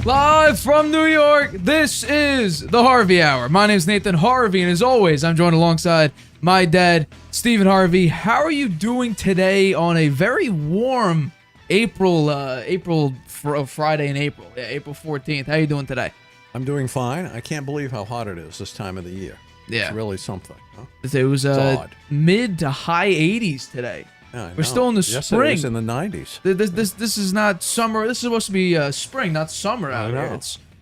Live from New York, this is the Harvey Hour. My name is Nathan Harvey, and as always, I'm joined alongside my dad, Stephen Harvey. How are you doing today on a very warm Friday in April? Yeah, April 14th. How are you doing today? I'm doing fine. I can't believe how hot it is this time of the year. Yeah. It's really something. Huh? It was mid to high 80s today. Yeah, We're still in the spring. Yes, in the 90s. This is not summer. This is supposed to be spring, not summer out here.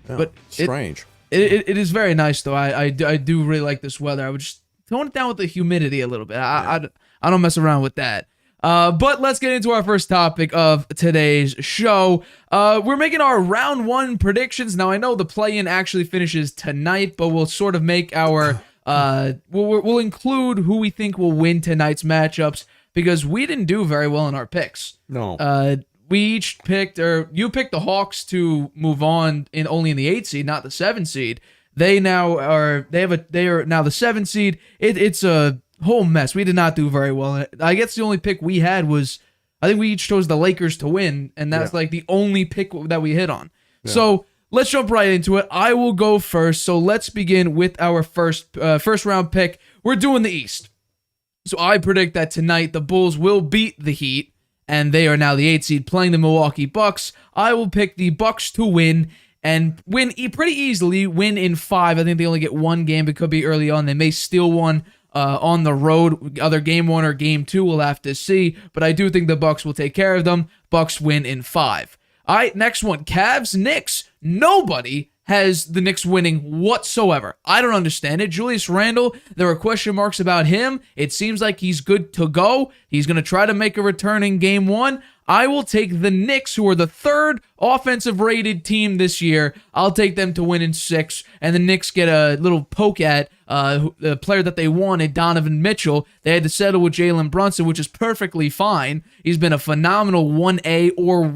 But strange. It is very nice though. I do really like this weather. I would just tone it down with the humidity a little bit. I don't mess around with that. But let's get into our first topic of today's show. We're making our round one predictions. Now I know the play-in actually finishes tonight, but we'll sort of make our we'll include who we think will win tonight's matchups, because we didn't do very well in our picks. No. We each picked, or you picked the Hawks to move on only in the 8 seed, not the 7 seed. They are now the 7 seed. It's a whole mess. We did not do very well. I guess the only pick we had was, I think we each chose the Lakers to win, and that's like the only pick that we hit on. Yeah. So let's jump right into it. I will go first. So let's begin with our first round pick. We're doing the East. So I predict that tonight the Bulls will beat the Heat, and they are now the 8 seed playing the Milwaukee Bucks. I will pick the Bucks to win, and win pretty easily, win in 5. I think they only get one game. It could be early on. They may steal one on the road. Either game 1 or game 2, we'll have to see. But I do think the Bucks will take care of them. Bucks win in 5. All right, next one. Cavs, Knicks. Nobody has the Knicks winning whatsoever. I don't understand it. Julius Randle, there are question marks about him. It seems like he's good to go. He's going to try to make a return in game 1. I will take the Knicks, who are the 3rd offensive rated team this year. I'll take them to win in 6, and the Knicks get a little poke at the player that they wanted, Donovan Mitchell. They had to settle with Jalen Brunson, which is perfectly fine. He's been a phenomenal 1A or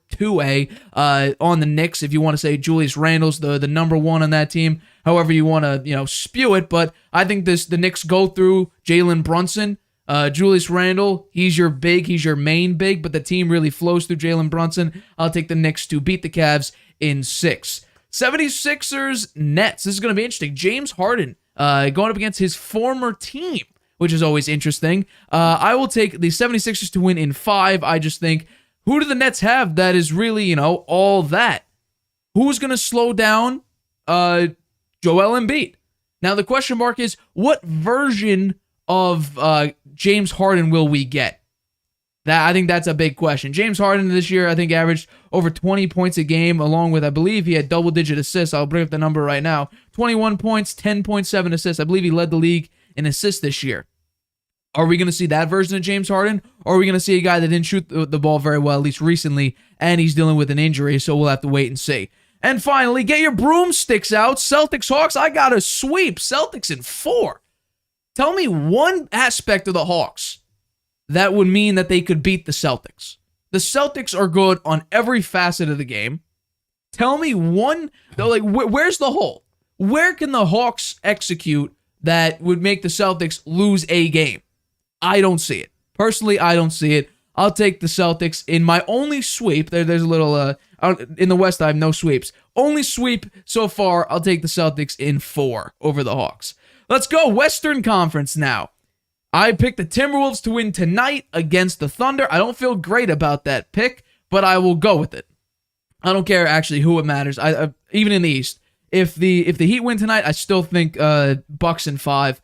2A on the Knicks, if you want to say Julius Randle's the number 1 on that team. However you want to spew it, but I think the Knicks go through Jalen Brunson. Julius Randle, he's your main big, but the team really flows through Jalen Brunson. I'll take the Knicks to beat the Cavs in 6. 76ers, Nets. This is going to be interesting. James Harden going up against his former team, which is always interesting. I will take the 76ers to win in 5. I just think, who do the Nets have that is really, all that? Who's going to slow down Joel Embiid? Now, the question mark is, what version of James Harden will we get? I think that's a big question. James Harden this year, I think, averaged over 20 points a game, along with, I believe he had double-digit assists. I'll bring up the number right now. 21 points, 10.7 assists. I believe he led the league in assists this year. Are we going to see that version of James Harden? Or are we going to see a guy that didn't shoot the ball very well, at least recently, and he's dealing with an injury, so we'll have to wait and see. And finally, get your broomsticks out. Celtics, Hawks, I got a sweep. Celtics in 4. Tell me one aspect of the Hawks that would mean that they could beat the Celtics. The Celtics are good on every facet of the game. Tell me one, where's the hole? Where can the Hawks execute that would make the Celtics lose a game? I don't see it. Personally, I don't see it. I'll take the Celtics in my only sweep. There's a little, in the West, I have no sweeps. Only sweep so far, I'll take the Celtics in 4 over the Hawks. Let's go Western Conference now. I picked the Timberwolves to win tonight against the Thunder. I don't feel great about that pick, but I will go with it. I don't care actually who it matters. Even in the East, if the Heat win tonight, I still think Bucks in 5.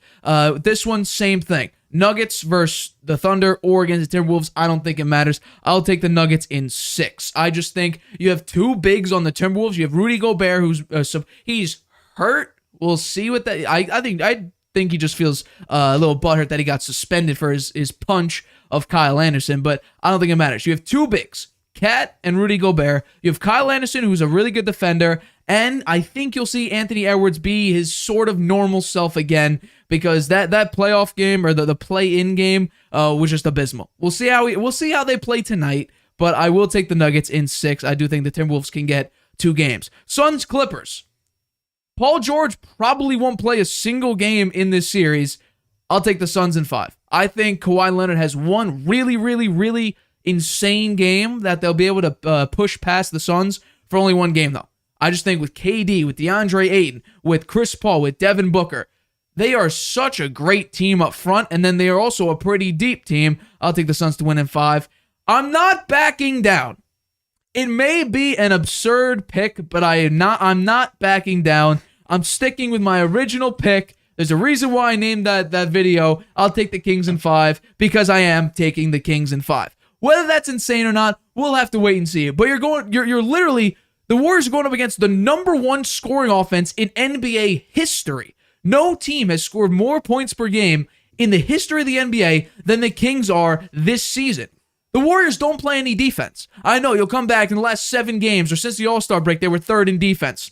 This one, same thing. Nuggets versus the Thunder or against the Timberwolves, I don't think it matters. I'll take the Nuggets in 6. I just think you have 2 bigs on the Timberwolves. You have Rudy Gobert, who's he's hurt. We'll see what that. I think he just feels a little butthurt that he got suspended for his punch of Kyle Anderson, but I don't think it matters. You have 2 bigs, Cat and Rudy Gobert. You have Kyle Anderson, who's a really good defender, and I think you'll see Anthony Edwards be his sort of normal self again, because that playoff game or the play-in game was just abysmal. We'll see how they play tonight, but I will take the Nuggets in 6. I do think the Timberwolves can get 2 games. Suns Clippers. Paul George probably won't play a single game in this series. I'll take the Suns in 5. I think Kawhi Leonard has one really, really, really insane game that they'll be able to push past the Suns for only one game, though. I just think with KD, with DeAndre Ayton, with Chris Paul, with Devin Booker, they are such a great team up front, and then they are also a pretty deep team. I'll take the Suns to win in 5. I'm not backing down. It may be an absurd pick, but I'm not backing down. I'm sticking with my original pick. There's a reason why I named that video. I'll take the Kings in 5 because I am taking the Kings in 5. Whether that's insane or not, we'll have to wait and see. But you're literally, the Warriors are going up against the number 1 scoring offense in NBA history. No team has scored more points per game in the history of the NBA than the Kings are this season. The Warriors don't play any defense. I know you'll come back in the last 7 games, or since the All-Star break, they were 3rd in defense.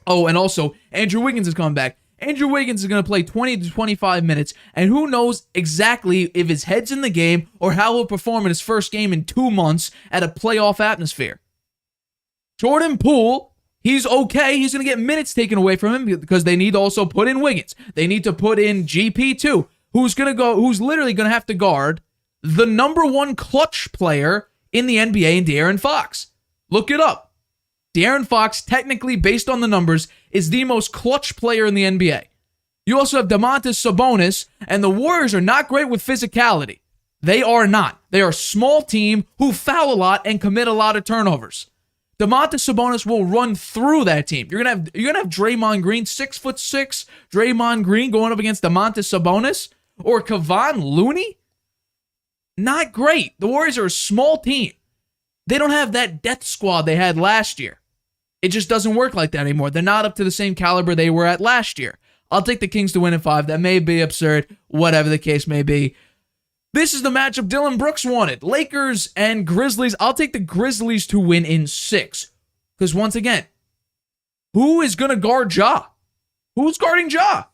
Oh, and also, Andrew Wiggins is coming back. Andrew Wiggins is going to play 20 to 25 minutes, and who knows exactly if his head's in the game or how he'll perform in his first game in 2 months at a playoff atmosphere. Jordan Poole, he's okay. He's going to get minutes taken away from him because they need to also put in Wiggins. They need to put in GP too, who's literally going to have to guard the number 1 clutch player in the NBA in De'Aaron Fox. Look it up. De'Aaron Fox, technically, based on the numbers, is the most clutch player in the NBA. You also have Domantas Sabonis, and the Warriors are not great with physicality. They are not. They are a small team who foul a lot and commit a lot of turnovers. Domantas Sabonis will run through that team. You're gonna have Draymond Green, 6'6", Draymond Green going up against Domantas Sabonis or Kevon Looney. Not great. The Warriors are a small team. They don't have that death squad they had last year. It just doesn't work like that anymore. They're not up to the same caliber they were at last year. I'll take the Kings to win in 5. That may be absurd, whatever the case may be. This is the matchup Dylan Brooks wanted. Lakers and Grizzlies. I'll take the Grizzlies to win in 6. Because once again, who is going to guard Ja? Who's guarding Ja?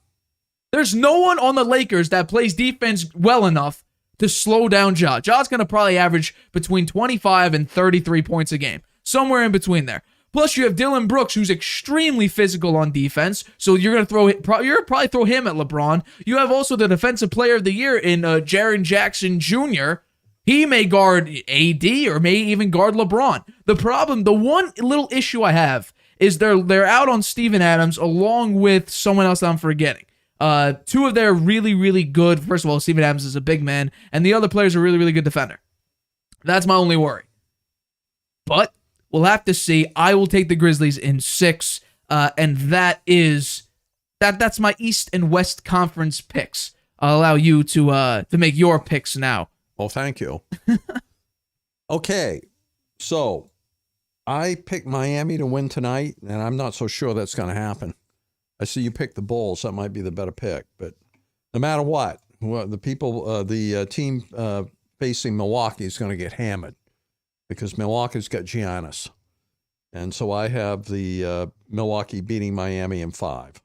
There's no one on the Lakers that plays defense well enough to slow down Ja. Ja's going to probably average between 25 and 33 points a game. Somewhere in between there. Plus, you have Dylan Brooks, who's extremely physical on defense, so you're probably throw him at LeBron. You have also the Defensive Player of the Year in Jaren Jackson Jr. He may guard AD or may even guard LeBron. The one little issue I have is they're out on Steven Adams along with someone else I'm forgetting. 2 of their really, really good. First of all, Steven Adams is a big man, and the other player's a really, really good defender. That's my only worry. But we'll have to see. I will take the Grizzlies in 6, and that's my East and West Conference picks. I'll allow you to make your picks now. Well, thank you. Okay, so I picked Miami to win tonight, and I'm not so sure that's going to happen. I see you picked the Bulls. That might be the better pick, but no matter what, the team facing Milwaukee is going to get hammered, because Milwaukee's got Giannis. And so I have the Milwaukee beating Miami in 5.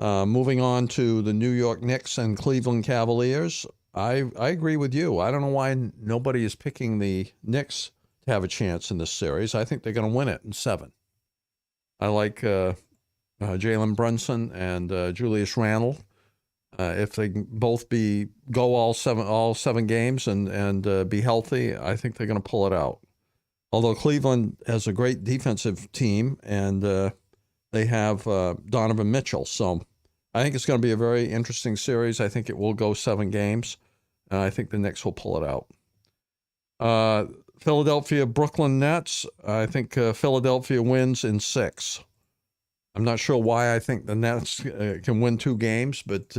Moving on to the New York Knicks and Cleveland Cavaliers, I agree with you. I don't know why nobody is picking the Knicks to have a chance in this series. I think they're going to win it in 7. I like Jalen Brunson and Julius Randle. If they can both go all seven games and be healthy, I think they're going to pull it out. Although Cleveland has a great defensive team, and they have Donovan Mitchell, so I think it's going to be a very interesting series. I think it will go 7 games, and I think the Knicks will pull it out. Philadelphia, Brooklyn Nets. I think Philadelphia wins in 6. I'm not sure why I think the Nets can win 2 games, but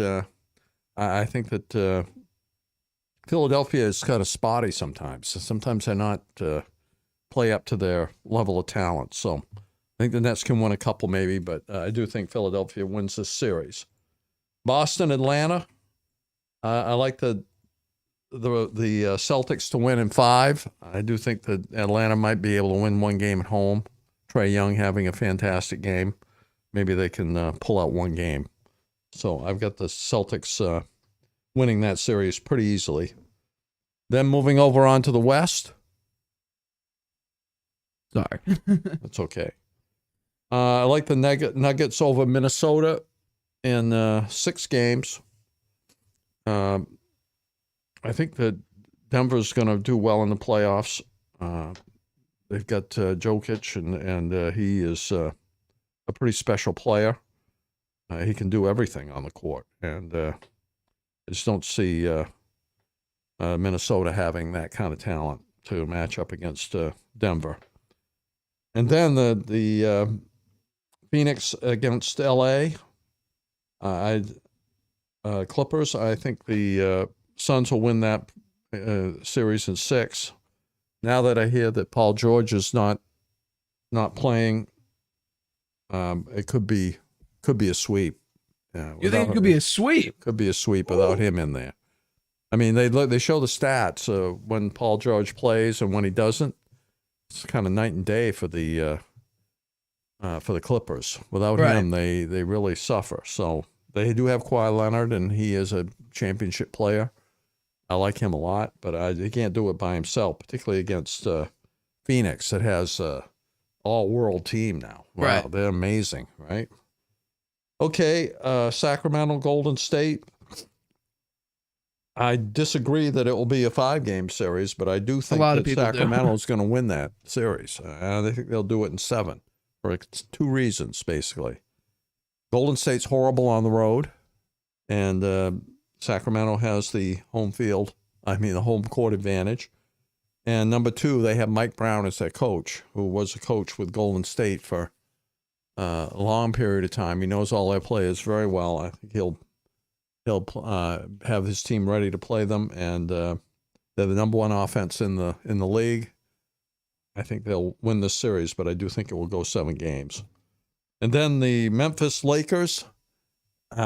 I think that Philadelphia is kind of spotty sometimes. Sometimes they're not play up to their level of talent. So I think the Nets can win a couple maybe, but I do think Philadelphia wins this series. Boston, Atlanta. I like the Celtics to win in 5. I do think that Atlanta might be able to win 1 game at home. Trae Young having a fantastic game. Maybe they can pull out 1 game. So I've got the Celtics winning that series pretty easily. Then moving over onto the West. Sorry. That's okay. I like the Nuggets over Minnesota in 6 games. I think that Denver's going to do well in the playoffs. they've got Jokic, and he is a pretty special player. He can do everything on the court, and I just don't see Minnesota having that kind of talent to match up against Denver. And then the Phoenix against LA. Clippers. I think the Suns will win that series in 6. Now that I hear that Paul George is not playing, it could be a sweep. You think it could be a sweep? Could be a sweep without him in there. I mean, they show the stats when Paul George plays and when he doesn't. It's kind of night and day for the Clippers. Without him, they really suffer. So they do have Kawhi Leonard, and he is a championship player. I like him a lot, but he can't do it by himself, particularly against Phoenix that has all-world team now. Wow, right. They're amazing, right? Okay, Sacramento, Golden State. I disagree that it will be a 5-game series, but I do think that Sacramento is going to win that series. I think they'll do it in 7 for 2 reasons, basically. Golden State's horrible on the road, and Sacramento has the home court advantage. And number 2, they have Mike Brown as their coach, who was a coach with Golden State for a long period of time. He knows all their players very well. I think he'll have his team ready to play them, and they're the number 1 offense in the league. I think they'll win this series, but I do think it will go 7 games. And then the Memphis Lakers.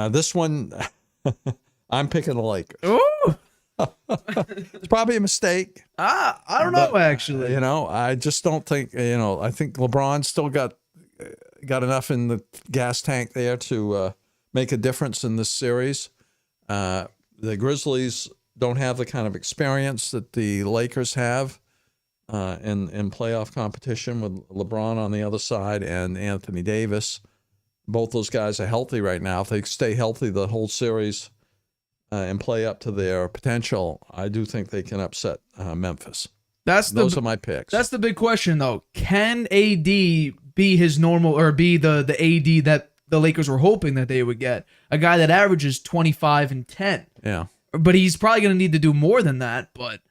This one, I'm picking the Lakers. Ooh. It's probably a mistake. I don't know, actually. I just don't think, I think LeBron's still got enough in the gas tank there to make a difference in this series. The Grizzlies don't have the kind of experience that the Lakers have in playoff competition with LeBron on the other side and Anthony Davis. Both those guys are healthy right now. If they stay healthy the whole series and play up to their potential, I do think they can upset Memphis. Those are my picks. That's the big question, though. Can AD be his normal, or be the AD that the Lakers were hoping that they would get? A guy that averages 25 and 10. Yeah. But he's probably going to need to do more than that. But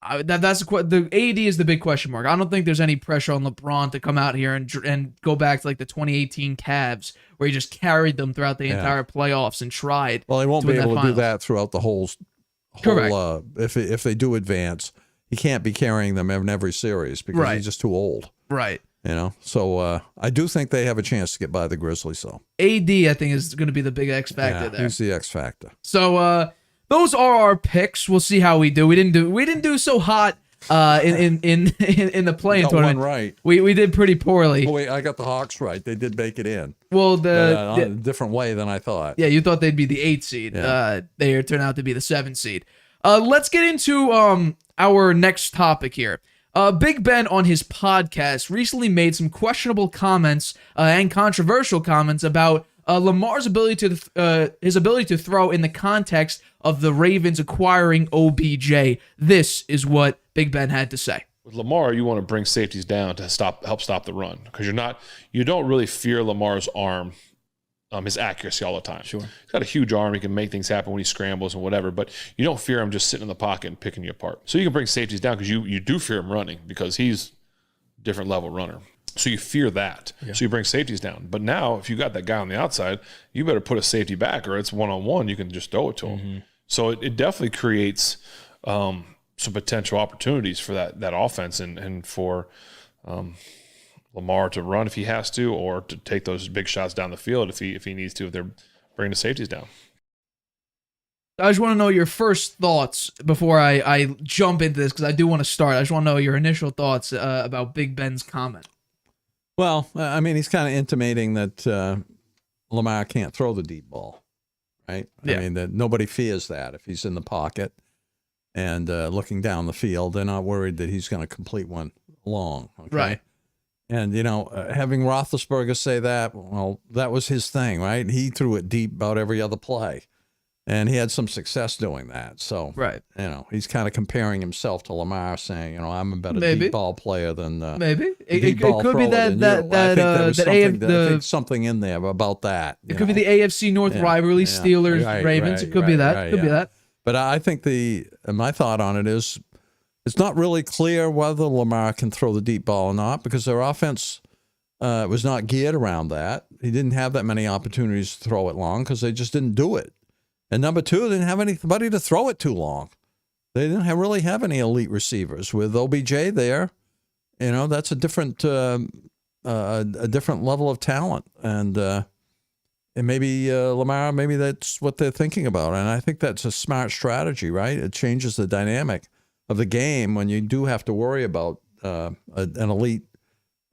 that's the AD is the big question mark. I don't think there's any pressure on LeBron to come out here and go back to like the 2018 Cavs, where he just carried them throughout the entire playoffs and tried. Well, he won't be able to do that throughout the whole. Correct. If they do advance, he can't be carrying them in every series because he's just too old. Right. So I do think they have a chance to get by the Grizzlies, though. AD, I think, is going to be the big X factor there. He's the X factor. So those are our picks. We'll see how we do. We didn't do so hot in the play-in tournament. One right. We did pretty poorly. Oh, wait, I got the Hawks right. They did make it in. Well, a different way than I thought. Yeah, you thought they'd be the 8 seed. Yeah. They turned out to be the 7 seed. Let's get into our next topic here. Big Ben on his podcast recently made some questionable comments and controversial comments about Lamar's ability to throw in the context of the Ravens acquiring OBJ. This is what Big Ben had to say. With Lamar, you want to bring safeties down to help stop the run, because you don't really fear Lamar's arm, his accuracy all the time. Sure, he's got a huge arm; he can make things happen when he scrambles and whatever. But you don't fear him just sitting in the pocket and picking you apart. So you can bring safeties down because you do fear him running, because he's a different level runner. So you fear that. Yeah. So you bring safeties down. But now, if you got that guy on the outside, you better put a safety back, or it's one-on-one. You can just throw it to him. So it definitely creates some potential opportunities for that offense and for Lamar to run if he has to, or to take those big shots down the field if he needs to, if they're bringing the safeties down. I just want to know your first thoughts before I jump into this, because I do want to start. I just want to know your initial thoughts about Big Ben's comment. Well, I mean, he's kind of intimating that Lamar can't throw the deep ball, right? Yeah. I mean, that nobody fears that if he's in the pocket and looking down the field. They're not worried that he's going to complete one long. Okay? Right. And, having Roethlisberger say that, well, that was his thing, right? He threw it deep about every other play. And he had some success doing that. So, Right. he's kind of comparing himself to Lamar, saying, I'm a better Maybe. deep ball player than Maybe it deep ball could be thrower that than you. I that think something in there about that. it could be the AFC North rivalry, Steelers, Right, Ravens. right, It could be that. right, Could be yeah. that. But I think my thought on it is it's not really clear whether Lamar can throw the deep ball or not because their offense was not geared around that. He didn't have that many opportunities to throw it long because they just didn't do it. And number two, they didn't have anybody to throw it too long. They didn't really have any elite receivers. With OBJ there, that's a different level of talent. And maybe Lamar, maybe that's what they're thinking about. And I think that's a smart strategy, right? It changes the dynamic of the game when you do have to worry about an elite,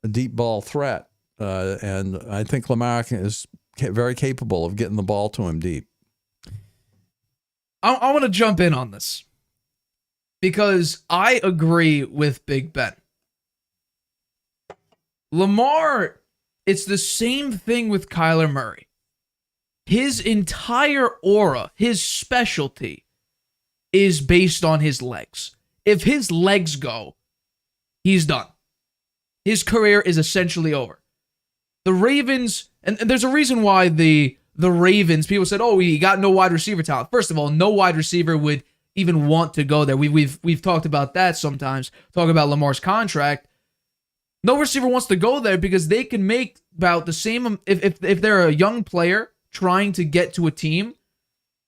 a deep ball threat. And I think Lamar is very capable of getting the ball to him deep. I want to jump in on this because I agree with Big Ben. Lamar, it's the same thing with Kyler Murray. His entire aura, his specialty, is based on his legs. If his legs go, he's done. His career is essentially over. The Ravens, and there's a reason why the Ravens, people said, oh, he got no wide receiver talent. First of all, no wide receiver would even want to go there. We've talked about that sometimes, talk about Lamar's contract. No receiver wants to go there because they can make about the same, if they're a young player trying to get to a team,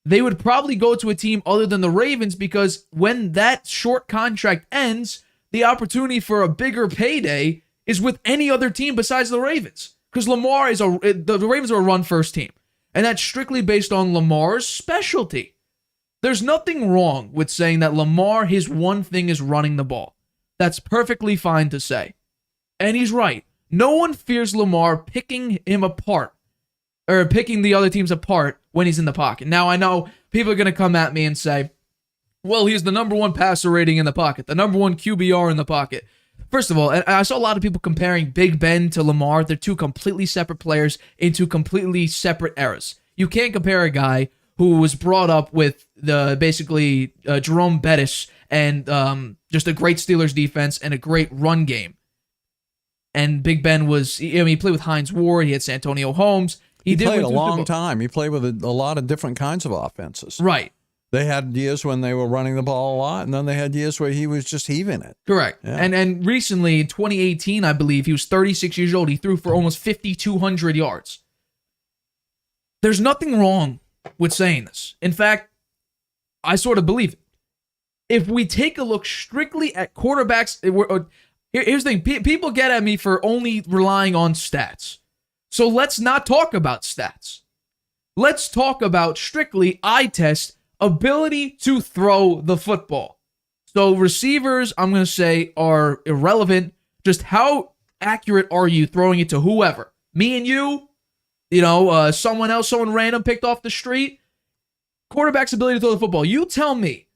they would probably go to a team other than the Ravens because when that short contract ends, the opportunity for a bigger payday is with any other team besides the Ravens. Because Lamar the Ravens are a run-first team. And that's strictly based on Lamar's specialty. There's nothing wrong with saying that Lamar, his one thing is running the ball. That's perfectly fine to say. And he's right. No one fears Lamar picking him apart or picking the other teams apart when he's in the pocket. Now, I know people are going to come at me and say, well, he's the number one passer rating in the pocket, the number one QBR in the pocket. First of all, I saw a lot of people comparing Big Ben to Lamar. They're two completely separate players in two completely separate eras. You can't compare a guy who was brought up with basically Jerome Bettis and just a great Steelers defense and a great run game. And Big Ben he played with Hines Ward. He had Santonio Holmes. He played a long time. He played with a lot of different kinds of offenses. Right. They had years when they were running the ball a lot, and then they had years where he was just heaving it. Correct. Yeah. And recently, in 2018, I believe, he was 36 years old. He threw for almost 5,200 yards. There's nothing wrong with saying this. In fact, I sort of believe it. If we take a look strictly at quarterbacks, here's the thing. People get at me for only relying on stats. So let's not talk about stats. Let's talk about strictly eye test ability to throw the football. So receivers, I'm going to say, are irrelevant. Just how accurate are you throwing it to whoever? Me and you? Someone else, someone random picked off the street? Quarterback's ability to throw the football. You tell me.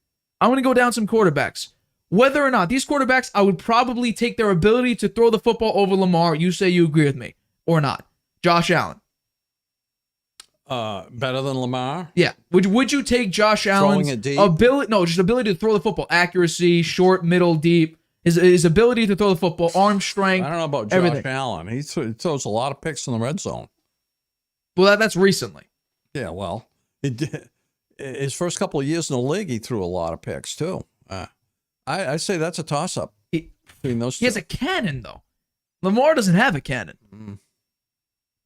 I'm going to go down some quarterbacks. Whether or not these quarterbacks, I would probably take their ability to throw the football over Lamar. You say you agree with me or not. Josh Allen. Better than Lamar? Yeah. Would you take Josh Allen's ability? No, just ability to throw the football, accuracy, short, middle, deep. His ability to throw the football, arm strength. I don't know about Josh Allen. He throws a lot of picks in the red zone. Well, that's recently. Yeah. Well, his first couple of years in the league, he threw a lot of picks too. I say that's a toss-up between those two. He has a cannon though. Lamar doesn't have a cannon.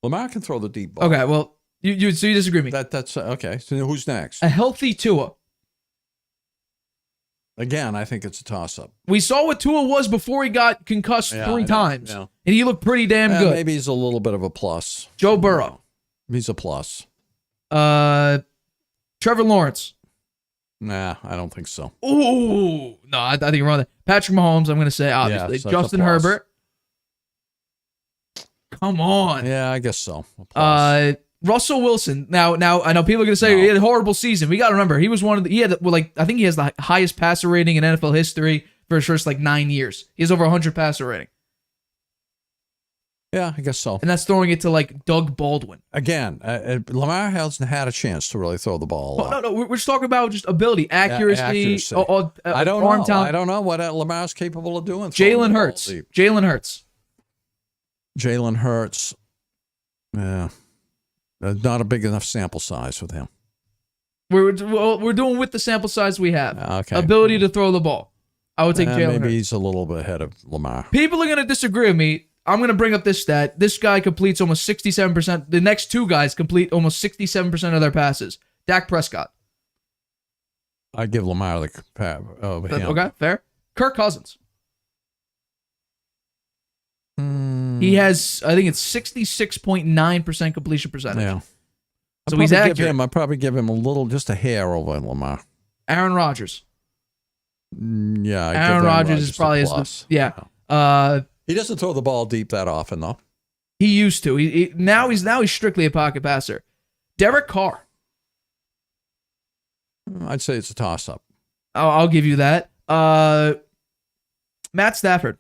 Lamar can throw the deep ball. Okay. Well. So you disagree with me? That's okay. So who's next? A healthy Tua. Again, I think it's a toss-up. We saw what Tua was before he got concussed 3 times, and he looked pretty damn good. Maybe he's a little bit of a plus. Joe Burrow. He's a plus. Trevor Lawrence. Nah, I don't think so. Ooh, no, I think you're wrong there. Patrick Mahomes, I'm going to say, obviously. So Justin Herbert. Come on. Yeah, I guess so. Russell Wilson. Now I know people are going to say he had a horrible season. We got to remember he was I think he has the highest passer rating in NFL history for his first 9 years. He has over 100 passer rating. Yeah, I guess so. And that's throwing it to like Doug Baldwin. Again, Lamar hasn't had a chance to really throw the ball a lot. No, we're just talking about just ability, accuracy. accuracy. I don't arm know. talent. I don't know what Lamar's capable of doing. Jalen Hurts. Jalen Hurts. Yeah. Not a big enough sample size with him. We're doing with the sample size we have. Okay. Ability to throw the ball. I would take Jalen Hurts. Maybe he's a little bit ahead of Lamar. People are going to disagree with me. I'm going to bring up this stat. This guy completes almost 67%. The next two guys complete almost 67% of their passes. Dak Prescott. I give Lamar the over him. Okay, fair. Kirk Cousins. He has, I think it's 66.9% completion percentage. Yeah. So he's accurate. I'd probably give him a little, just a hair over Lamar. Aaron Rodgers. Yeah. Aaron Rodgers is probably his. Yeah. He doesn't throw the ball deep that often, though. He used to. Now he's strictly a pocket passer. Derek Carr. I'd say it's a toss-up. I'll give you that. Matt Stafford.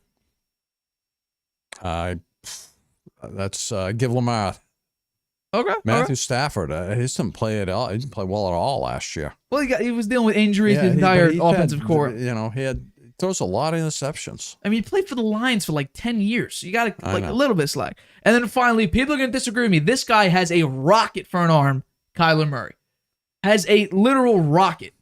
Give Lamar. Okay. Matthew Stafford. He didn't play at all. He didn't play well at all last year. Well, he was dealing with injuries the entire offensive core. He throws a lot of interceptions. I mean, he played for the Lions for like 10 years. You got to a little bit slack. And then finally, people are going to disagree with me. This guy has a rocket for an arm. Kyler Murray has a literal rocket.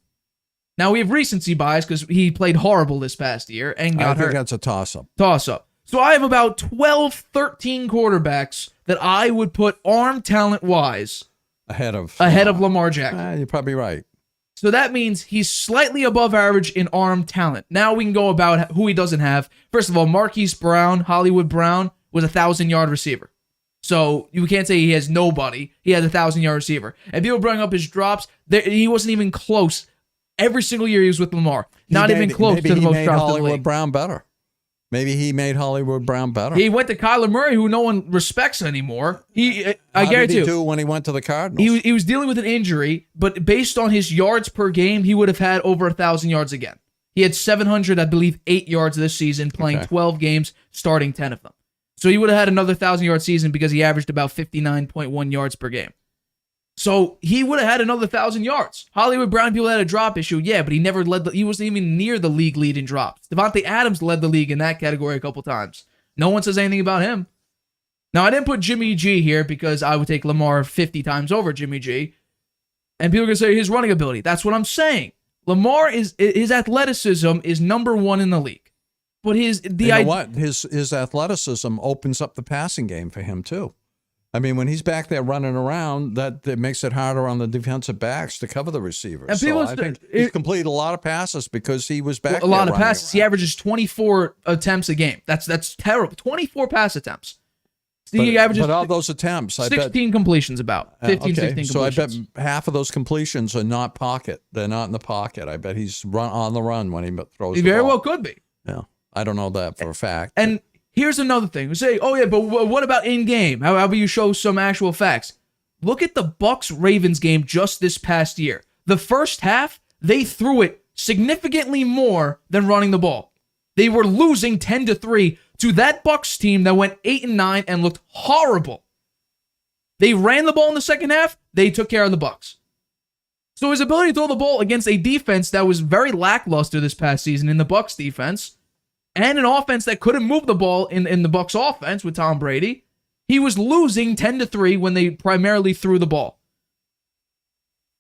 Now, we have recency bias because he played horrible this past year and got hurt. I think that's a toss-up. Toss-up. So I have about 12, 13 quarterbacks that I would put arm talent-wise ahead of Lamar Jackson. You're probably right. So that means he's slightly above average in arm talent. Now we can go about who he doesn't have. First of all, Marquise Brown, Hollywood Brown, was a 1,000-yard receiver. So you can't say he has nobody. He has a 1,000-yard receiver. And people bring up his drops. He wasn't even close. Every single year he was with Lamar. Not even close to the most drops in the league. Hollywood Brown better. Maybe he made Hollywood Brown better. He went to Kyler Murray, who no one respects anymore. I guarantee you. How did he do when he went to the Cardinals? He was dealing with an injury, but based on his yards per game, he would have had over 1,000 yards again. He had 700, I believe, 8 yards this season, playing 12 games, starting 10 of them. So he would have had another 1,000-yard season because he averaged about 59.1 yards per game. So he would have had another 1,000 yards. Hollywood Brown, people had a drop issue, yeah, but he never he wasn't even near the league lead in drops. Devontae Adams led the league in that category a couple times. No one says anything about him. Now, I didn't put Jimmy G here because I would take Lamar 50 times over Jimmy G. And people are going to say his running ability. That's what I'm saying. Lamar his athleticism is number one in the league. But his athleticism opens up the passing game for him too. I mean, when he's back there running around, that makes it harder on the defensive backs to cover the receivers. And so I think he's completed a lot of passes because he was back there. A lot of passes. Around. He averages 24 attempts a game. That's terrible. 24 pass attempts. He averages but all those attempts, 16 completions about. 15, 16 completions. So I bet half of those completions are not pocket. They're not in the pocket. I bet he's on the run when he throws the ball. He very well could be. Yeah. I don't know that for a fact. And here's another thing. We say, oh yeah, but what about in-game? How about you show some actual facts? Look at the Bucs-Ravens game just this past year. The first half, they threw it significantly more than running the ball. They were losing 10-3 to that Bucs team that went 8-9 and looked horrible. They ran the ball in the second half. They took care of the Bucs. So his ability to throw the ball against a defense that was very lackluster this past season in the Bucs defense, and an offense that couldn't move the ball in the Bucs offense with Tom Brady, he was losing 10-3 when they primarily threw the ball.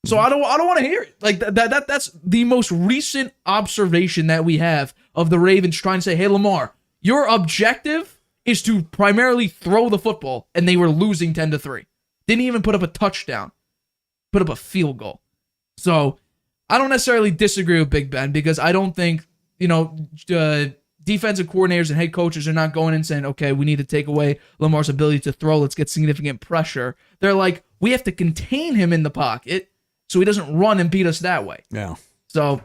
So I don't want to hear it. Like that's the most recent observation that we have of the Ravens trying to say, hey, Lamar, your objective is to primarily throw the football, and they were losing 10-3. Didn't even put up a touchdown. Put up a field goal. So I don't necessarily disagree with Big Ben because I don't think, defensive coordinators and head coaches are not going in saying, okay, we need to take away Lamar's ability to throw. Let's get significant pressure. They're like, we have to contain him in the pocket so he doesn't run and beat us that way. Yeah. So,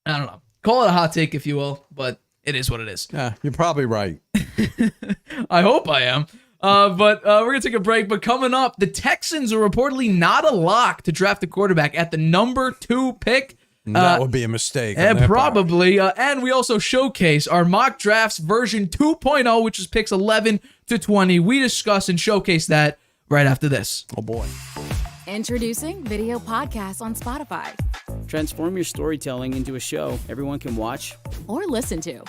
I don't know. Call it a hot take if you will, but it is what it is. Yeah, you're probably right. I hope I am. But we're going to take a break. But coming up, the Texans are reportedly not a lock to draft a quarterback at the number 2 pick. That would be a mistake. Probably. And we also showcase our mock drafts version 2.0, which is picks 11 to 20. We discuss and showcase that right after this. Oh, boy. Introducing video podcasts on Spotify. Transform your storytelling into a show everyone can watch Or listen to.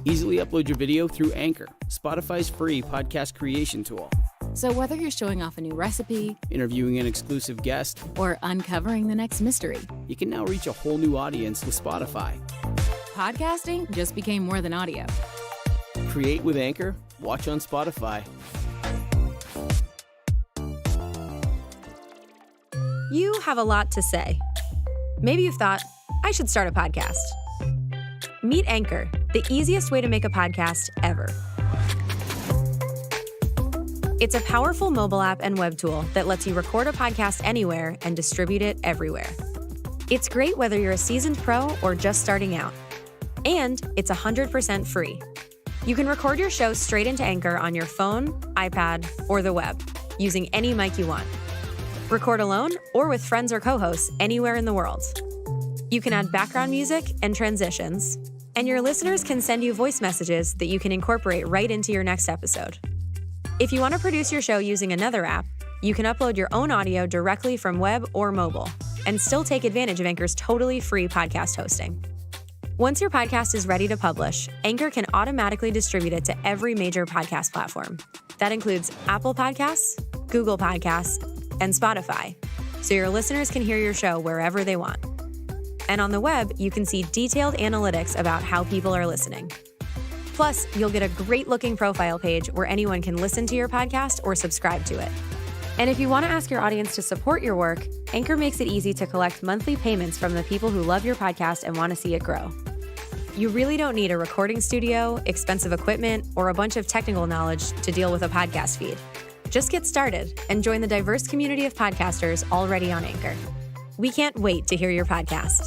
Easily upload your video through Anchor, Spotify's free podcast creation tool. So whether you're showing off a new recipe Interviewing an exclusive guest, or uncovering the next mystery, you can now reach a whole new audience with Spotify. podcasting just became more than audio. Create with Anchor, watch on Spotify. You have a lot to say. Maybe you've thought, I should start a podcast. Meet Anchor, the easiest way to make a podcast ever. It's a powerful mobile app and web tool that lets you record a podcast anywhere and distribute it everywhere. It's great whether you're a seasoned pro or just starting out. And it's 100% free. You can record your show straight into Anchor on your phone, iPad, or the web, using any mic you want. Record alone or with friends or co-hosts anywhere in the world. You can add background music and transitions, and your listeners can send you voice messages that you can incorporate right into your next episode. If you want to produce your show using another app, you can upload your own audio directly from web or mobile, and still take advantage of Anchor's totally free podcast hosting. Once your podcast is ready to publish, Anchor can automatically distribute it to every major podcast platform. That includes Apple Podcasts, Google Podcasts, and Spotify, so your listeners can hear your show wherever they want. And on the web, you can see detailed analytics about how people are listening. Plus, you'll get a great-looking profile page where anyone can listen to your podcast or subscribe to it. And if you want to ask your audience to support your work, Anchor makes it easy to collect monthly payments from the people who love your podcast and want to see it grow. You really don't need a recording studio, expensive equipment, or a bunch of technical knowledge to deal with a podcast feed. Just get started and join the diverse community of podcasters already on Anchor. We can't wait to hear your podcast.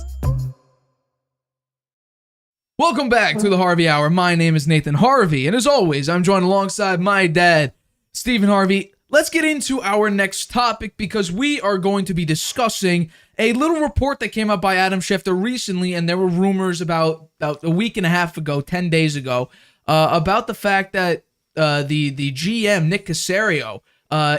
Welcome back to the Harvey Hour. My name is Nathan Harvey, and as always, I'm joined alongside my dad, Stephen Harvey. Let's get into our next topic because we are going to be discussing a little report that came out by Adam Schefter recently, and there were rumors about a week and a half ago, 10 days ago, about the fact that the GM, Nick Caserio,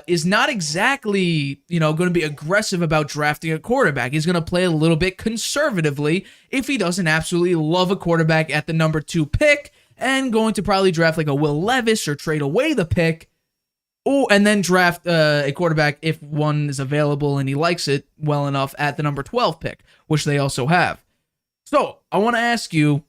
is not exactly, going to be aggressive about drafting a quarterback. He's going to play a little bit conservatively if he doesn't absolutely love a quarterback at the number 2 pick, and going to probably draft like a Will Levis or trade away the pick, and then draft a quarterback if one is available and he likes it well enough at the number 12 pick, which they also have. So I want to ask you,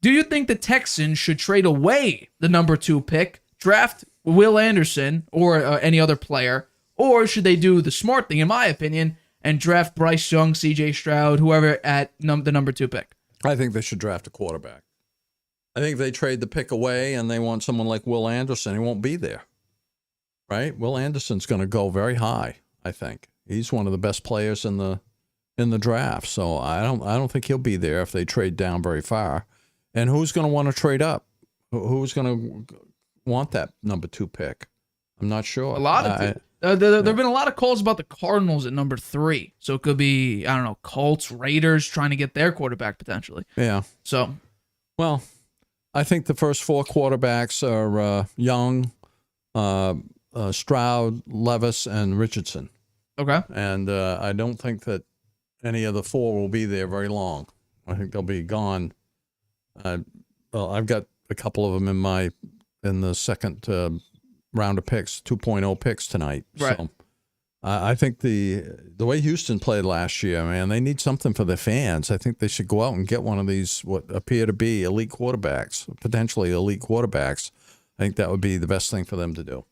do you think the Texans should trade away the number 2 pick, draft Will Anderson or any other player, or should they do the smart thing, in my opinion, and draft Bryce Young, CJ Stroud, whoever at the number 2 pick? I think they should draft a quarterback. I think if they trade the pick away and they want someone like Will Anderson, he won't be there. Right? Will Anderson's going to go very high, I think. He's one of the best players in the draft. So I don't think he'll be there if they trade down very far. And who's going to want to trade up? Who's going to want that number 2 pick? I'm not sure. A lot of there have been a lot of calls about the Cardinals at number 3. So it could be, I don't know, Colts, Raiders trying to get their quarterback potentially. Yeah. So, well, I think the first 4 quarterbacks are Young, Stroud, Levis, and Richardson. okay. And I don't think that any of the 4 will be there very long. I think they'll be gone. I've got a couple of them in the second round of picks, 2.0 picks tonight. Right. So I think the way Houston played last year, man, they need something for their fans. I think they should go out and get one of these what appear to be elite quarterbacks, potentially elite quarterbacks. I think that would be the best thing for them to do.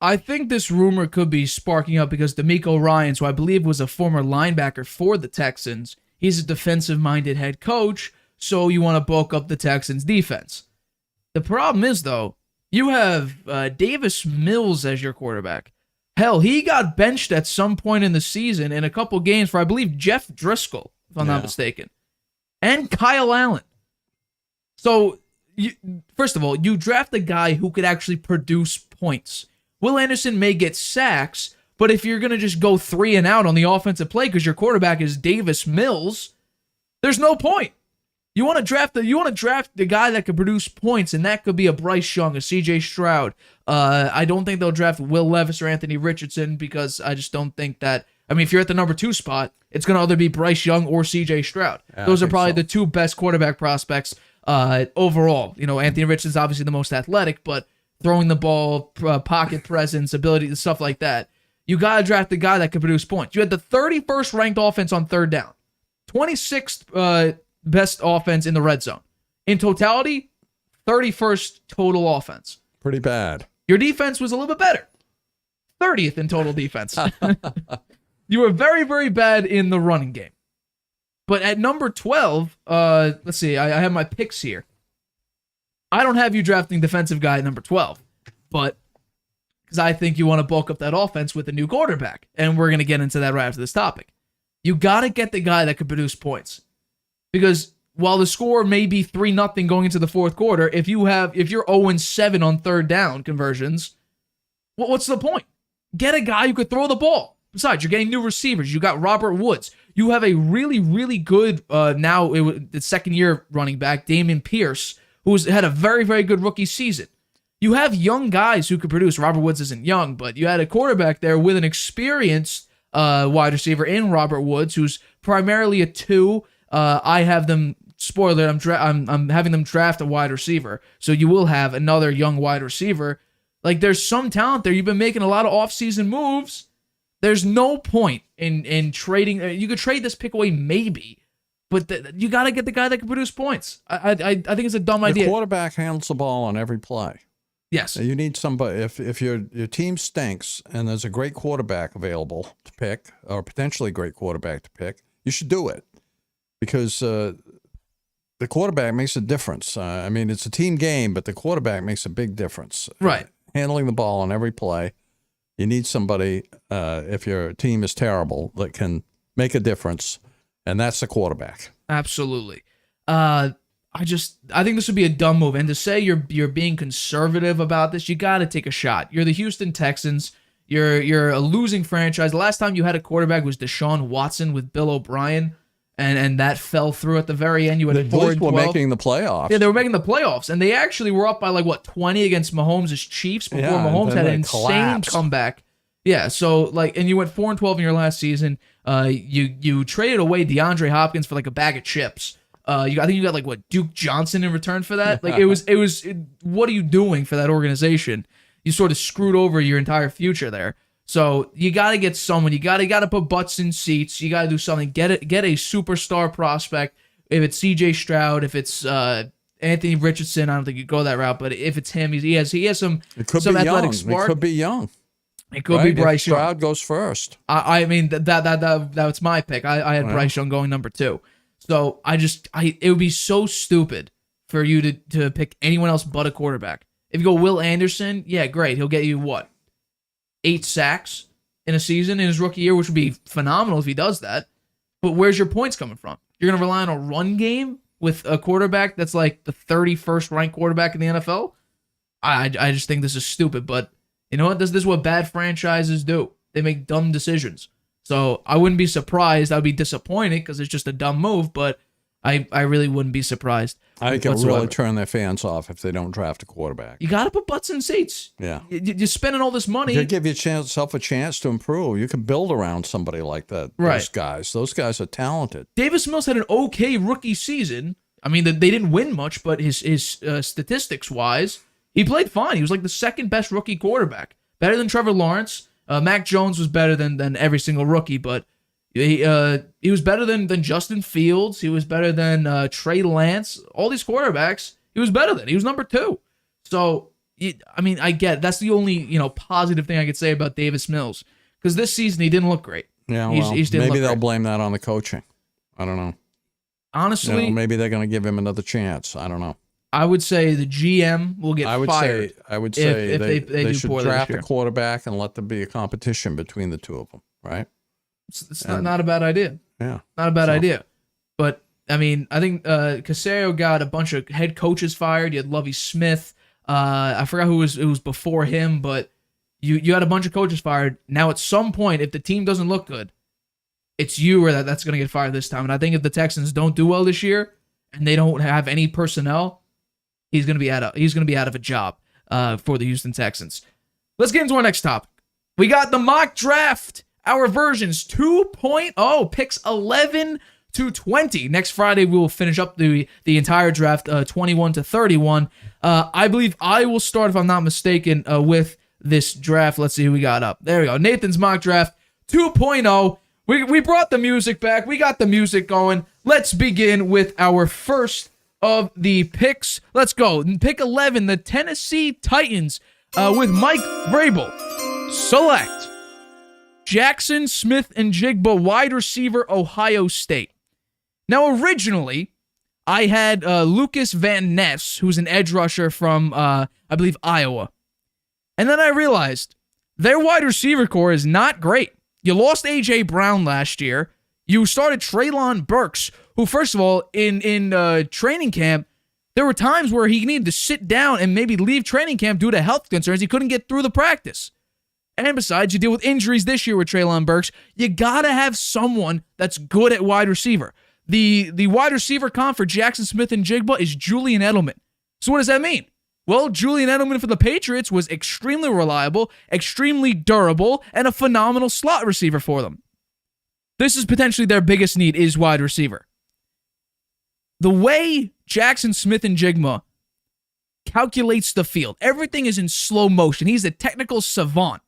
I think this rumor could be sparking up because D'Amico Ryans, who I believe was a former linebacker for the Texans, he's a defensive-minded head coach, so you want to bulk up the Texans' defense. The problem is, though, you have Davis Mills as your quarterback. Hell, he got benched at some point in the season in a couple games for, I believe, Jeff Driscoll, if I'm not mistaken, and Kyle Allen. So, first of all, you draft a guy who could actually produce points. Will Anderson may get sacks, but if you're going to just go 3 and out on the offensive play because your quarterback is Davis Mills, there's no point. You want to draft the guy that could produce points, and that could be a Bryce Young, a C.J. Stroud. I don't think they'll draft Will Levis or Anthony Richardson because I just don't think that. I mean, if you're at the number 2 spot, it's going to either be Bryce Young or C.J. Stroud. Yeah, Those I are think probably so. the 2 best quarterback prospects overall. Anthony Richardson's obviously the most athletic, but throwing the ball, pocket presence, ability, stuff like that. You got to draft the guy that can produce points. You had the 31st ranked offense on third down, 26th best offense in the red zone. In totality, 31st total offense. Pretty bad. Your defense was a little bit better. 30th in total defense. You were very, very bad in the running game. But at number 12, let's see, I have my picks here. I don't have you drafting defensive guy at number 12, but because I think you want to bulk up that offense with a new quarterback, and we're going to get into that right after this topic. You got to get the guy that could produce points. Because while the score may be 3-0 going into the fourth quarter, if you're 0-7 on third down conversions, what's the point? Get a guy who could throw the ball. Besides, you're getting new receivers. You got Robert Woods. You have a really, really good the second-year running back, Damian Pierce, who's had a very, very good rookie season. You have young guys who could produce. Robert Woods isn't young, but you had a quarterback there with an experienced wide receiver in Robert Woods, who's primarily a 2. I have them, spoiler, I'm having them draft a wide receiver. So you will have another young wide receiver. Like, there's some talent there. You've been making a lot of offseason moves. There's no point in trading. You could trade this pick away maybe, but you got to get the guy that can produce points. I think it's a dumb idea. The quarterback handles the ball on every play. Yes. You need somebody. If your team stinks and there's a great quarterback available to pick, or potentially a great quarterback to pick, you should do it. Because the quarterback makes a difference. I mean, it's a team game, but the quarterback makes a big difference. Right. Handling the ball on every play. You need somebody, if your team is terrible, that can make a difference, and that's the quarterback. Absolutely. I think this would be a dumb move. And to say you're being conservative about this, you got to take a shot. You're the Houston Texans. You're a losing franchise. The last time you had a quarterback was Deshaun Watson with Bill O'Brien. And that fell through at the very end. You had The 4 boys and were 12. making the playoffs. Yeah, they were making the playoffs, and they actually were up by 20 against Mahomes' Chiefs before Mahomes then had an they insane collapsed. comeback. Yeah, so and you went 4-12 in your last season. You traded away DeAndre Hopkins for a bag of chips. I think you got Duke Johnson in return for that. What are you doing for that organization? You sort of screwed over your entire future there. So you got to get someone. You got to put butts in seats. You got to do something. Get a superstar prospect. If it's C.J. Stroud, if it's Anthony Richardson, I don't think you go that route. But if it's him, he has some athletic spark. It could be young. It could be Bryce Young. Stroud goes first. I mean that's my pick. I had Bryce Young going number 2. So it would be so stupid for you to pick anyone else but a quarterback. If you go Will Anderson, yeah, great. He'll get you what? 8 sacks in a season in his rookie year, which would be phenomenal if he does that. But where's your points coming from? You're going to rely on a run game with a quarterback that's the 31st ranked quarterback in the NFL? I just think this is stupid. But you know what? This is what bad franchises do. They make dumb decisions. So I wouldn't be surprised. I'd be disappointed because it's just a dumb move, but I really wouldn't be surprised. I think it'll whatsoever. really turn their fans off if they don't draft a quarterback. You got to put butts in seats. Yeah. You're spending all this money. You give yourself a chance to improve. You can build around somebody like that. Right. Those guys are talented. Davis Mills had an okay rookie season. I mean, they didn't win much, but his statistics-wise, he played fine. He was the second best rookie quarterback. Better than Trevor Lawrence. Mac Jones was better than every single rookie, but he was better than Justin Fields. He was better than Trey Lance. All these quarterbacks, he was better than. He was number 2. So, I get it. That's the only positive thing I could say about Davis Mills, because this season he didn't look great. Yeah, Maybe they'll blame that on the coaching. I don't know. Honestly, maybe they're going to give him another chance. I don't know. I would say the GM will get fired. I would say if they do should poorly this draft a year. quarterback and let there be a competition between the two of them, right? It's not a bad idea. Yeah. Not a bad idea. But, I mean, I think Casero got a bunch of head coaches fired. You had Lovie Smith. I forgot who it was before him, but you had a bunch of coaches fired. Now, at some point, if the team doesn't look good, it's you or that's going to get fired this time. And I think if the Texans don't do well this year and they don't have any personnel, he's going to be out of a job for the Houston Texans. Let's get into our next topic. We got the mock draft, our versions 2.0, picks 11 to 20. Next Friday, we will finish up the entire draft, 21 to 31. I believe I will start, if I'm not mistaken, with this draft. Let's see who we got up. There we go. Nathan's mock draft 2.0. We brought the music back. We got the music going. Let's begin with our first of the picks. Let's go. Pick 11, the Tennessee Titans, with Mike Vrabel. Select Jackson Smith-Njigba, wide receiver, Ohio State. Now, originally, I had Lucas Van Ness, who's an edge rusher from, I believe, Iowa. And then I realized their wide receiver core is not great. You lost A.J. Brown last year. You started Treylon Burks, who, first of all, in training camp, there were times where he needed to sit down and maybe leave training camp due to health concerns. He couldn't get through the practice. And besides, you deal with injuries this year with Treylon Burks. You got to have someone that's good at wide receiver. The wide receiver comp for Jackson Smith-Njigba is Julian Edelman. So what does that mean? Well, Julian Edelman for the Patriots was extremely reliable, extremely durable, and a phenomenal slot receiver for them. This is potentially their biggest need, is wide receiver. The way Jackson Smith-Njigba calculates the field, everything is in slow motion. He's a technical savant.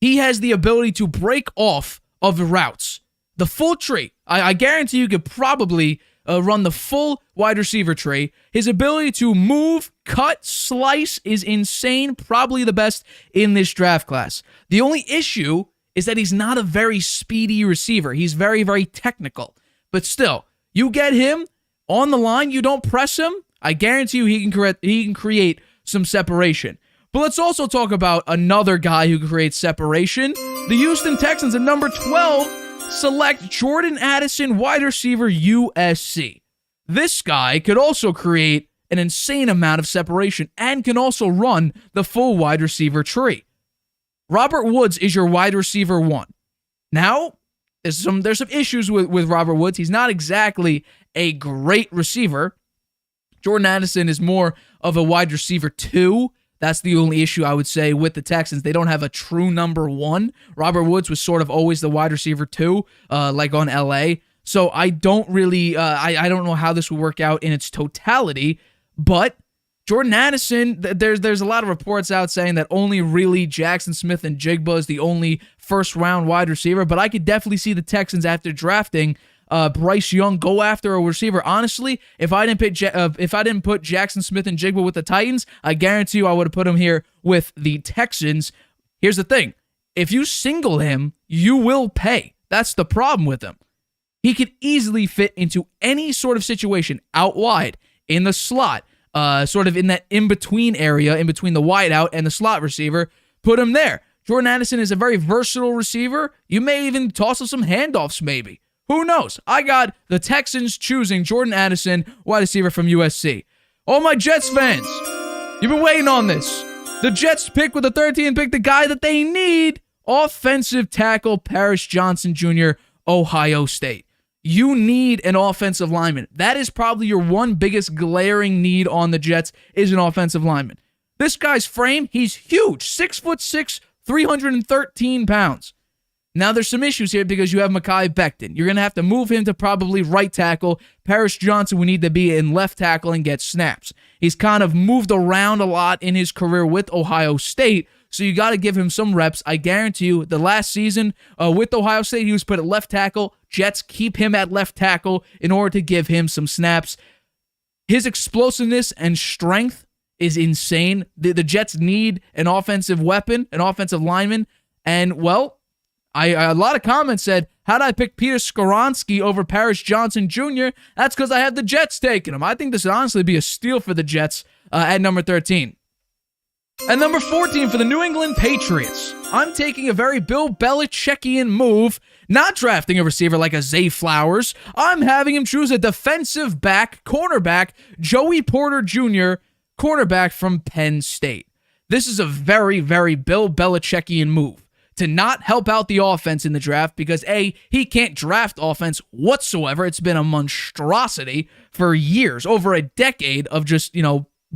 He has the ability to break off of the routes. The full tree. I guarantee you could probably run the full wide receiver tree. His ability to move, cut, slice is insane. Probably the best in this draft class. The only issue is that he's not a very speedy receiver. He's very, very technical. But still, you get him on the line, you don't press him, I guarantee you he can create some separation. But let's also talk about another guy who can create separation. The Houston Texans at number 12 select Jordan Addison, wide receiver, USC. This guy could also create an insane amount of separation and can also run the full wide receiver tree. Robert Woods is your wide receiver 1. Now, there's some issues with Robert Woods. He's not exactly a great receiver. Jordan Addison is more of a wide receiver 2. That's the only issue I would say with the Texans. They don't have a true number 1. Robert Woods was sort of always the wide receiver 2, like on LA. So I don't really, I don't know how this will work out in its totality. But Jordan Addison, there's a lot of reports out saying that only really Jackson Smith-Njigba is the only first-round wide receiver. But I could definitely see the Texans, after drafting Bryce Young, go after a receiver. Honestly, if I didn't put Jackson Smith-Njigba with the Titans, I guarantee you I would have put him here with the Texans. Here's the thing. If you single him, you will pay. That's the problem with him. He could easily fit into any sort of situation out wide, in the slot, sort of in that in-between area, in between the wide out and the slot receiver. Put him there. Jordan Addison is a very versatile receiver. You may even toss him some handoffs, maybe. Who knows? I got the Texans choosing Jordan Addison, wide receiver from USC. All my Jets fans, you've been waiting on this. The Jets pick with the 13th pick the guy that they need, offensive tackle Paris Johnson Jr., Ohio State. You need an offensive lineman. That is probably your one biggest glaring need on the Jets, is an offensive lineman. This guy's frame, he's huge. 6'6", 313 pounds. Now, there's some issues here because you have Mekhi Becton. You're going to have to move him to probably right tackle. Paris Johnson would need to be in left tackle and get snaps. He's kind of moved around a lot in his career with Ohio State, so you got to give him some reps. I guarantee you, the last season with Ohio State, he was put at left tackle. Jets keep him at left tackle in order to give him some snaps. His explosiveness and strength is insane. The Jets need an offensive weapon, an offensive lineman, and, well, a lot of comments said, how'd I pick Peter Skoronski over Paris Johnson Jr.? That's because I had the Jets taking him. I think this would honestly be a steal for the Jets at number 13. At number 14 for the New England Patriots, I'm taking a very Bill Belichickian move, not drafting a receiver like a Zay Flowers. I'm having him choose a defensive back, cornerback, Joey Porter Jr., cornerback from Penn State. This is a very, very Bill Belichickian move. to not help out the offense in the draft because A, he can't draft offense whatsoever. It's been a monstrosity for years, over a decade of just,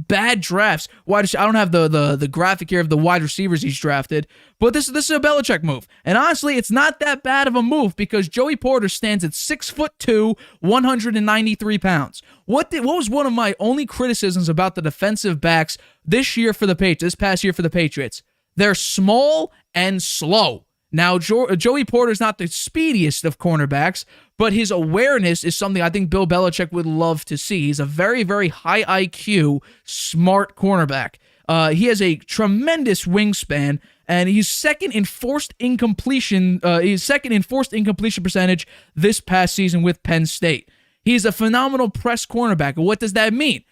bad drafts. I don't have the graphic here of the wide receivers he's drafted, but this is a Belichick move. And honestly, it's not that bad of a move because Joey Porter stands at 6'2", 193 pounds. What was one of my only criticisms about the defensive backs this past year for the Patriots? They're small and slow. Now, Joey Porter's not the speediest of cornerbacks, but his awareness is something I think Bill Belichick would love to see. He's a very, very high IQ, smart cornerback. He has a tremendous wingspan, and he's second in forced incompletion. Percentage this past season with Penn State. He's a phenomenal press cornerback. And what does that mean?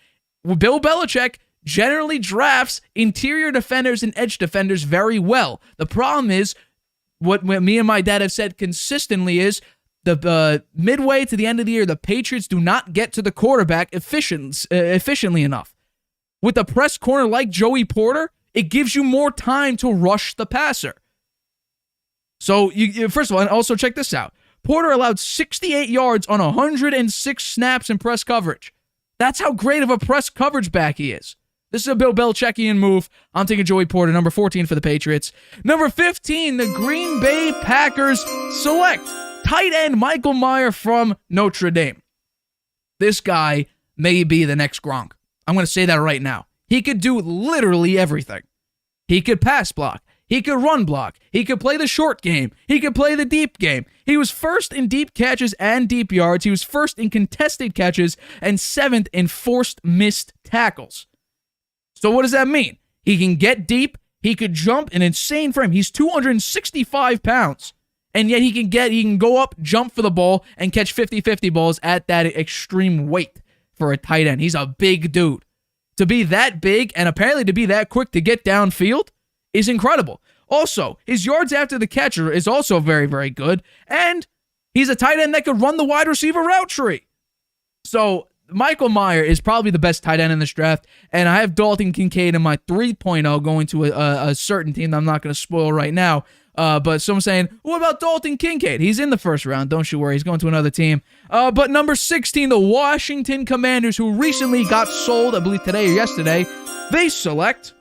Well, Bill Belichick generally drafts interior defenders and edge defenders very well. The problem is, what me and my dad have said consistently is the midway to the end of the year, the Patriots do not get to the quarterback efficiently enough. With a press corner like Joey Porter, it gives you more time to rush the passer. So, first of all, and also check this out. Porter allowed 68 yards on 106 snaps in press coverage. That's how great of a press coverage back he is. This is a Bill Belichickian move. I'm taking Joey Porter, number 14 for the Patriots. Number 15, the Green Bay Packers select tight end Michael Mayer from Notre Dame. This guy may be the next Gronk. I'm going to say that right now. He could do literally everything. He could pass block. He could run block. He could play the short game. He could play the deep game. He was first in deep catches and deep yards. He was first in contested catches and seventh in forced missed tackles. So what does that mean? He can get deep. He could jump an insane frame. He's 265 pounds. And yet he can go up, jump for the ball, and catch 50-50 balls at that extreme weight for a tight end. He's a big dude. To be that big and apparently to be that quick to get downfield is incredible. Also, his yards after the catcher is also very, very good. And he's a tight end that could run the wide receiver route tree. So Michael Mayer is probably the best tight end in this draft, and I have Dalton Kincaid in my 3.0 going to a certain team that I'm not going to spoil right now. But someone's saying, what about Dalton Kincaid? He's in the first round. Don't you worry. He's going to another team. But number 16, the Washington Commanders, who recently got sold, I believe today or yesterday, they select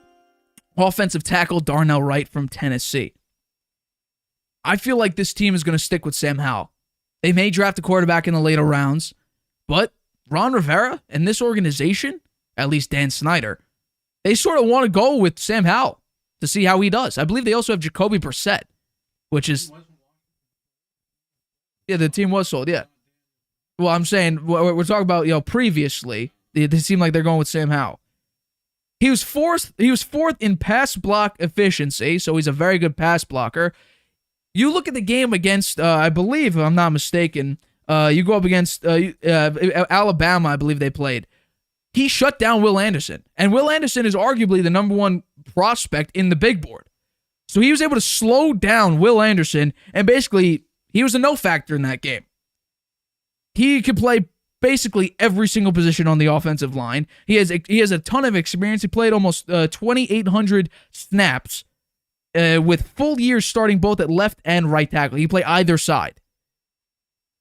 offensive tackle Darnell Wright from Tennessee. I feel like this team is going to stick with Sam Howell. They may draft a quarterback in the later rounds, but Ron Rivera and this organization, at least Dan Snyder, they sort of want to go with Sam Howell to see how he does. I believe they also have Jacoby Brissett, which is... Yeah, the team was sold, yeah. Well, I'm saying, we're talking about, previously, they seem like they're going with Sam Howell. He was fourth in pass block efficiency, so he's a very good pass blocker. You look at the game against, I believe, if I'm not mistaken, you go up against Alabama, I believe they played. He shut down Will Anderson. And Will Anderson is arguably the number one prospect in the big board. So he was able to slow down Will Anderson, and basically, he was a no factor in that game. He could play basically every single position on the offensive line. He has a ton of experience. He played almost 2,800 snaps with full years starting both at left and right tackle. He played either side.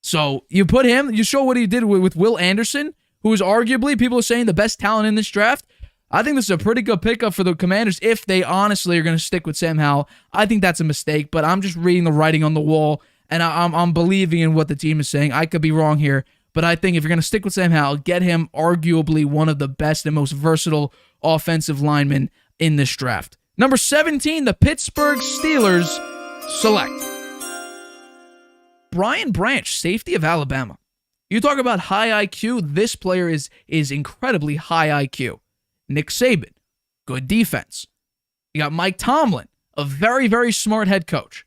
So you put him, you show what he did with Will Anderson, who is arguably, people are saying, the best talent in this draft. I think this is a pretty good pickup for the Commanders if they honestly are going to stick with Sam Howell. I think that's a mistake, but I'm just reading the writing on the wall, and I'm believing in what the team is saying. I could be wrong here, but I think if you're going to stick with Sam Howell, get him arguably one of the best and most versatile offensive linemen in this draft. Number 17, the Pittsburgh Steelers select Brian Branch, safety of Alabama. You talk about high IQ, this player is incredibly high IQ. Nick Saban, good defense. You got Mike Tomlin, a very, very smart head coach.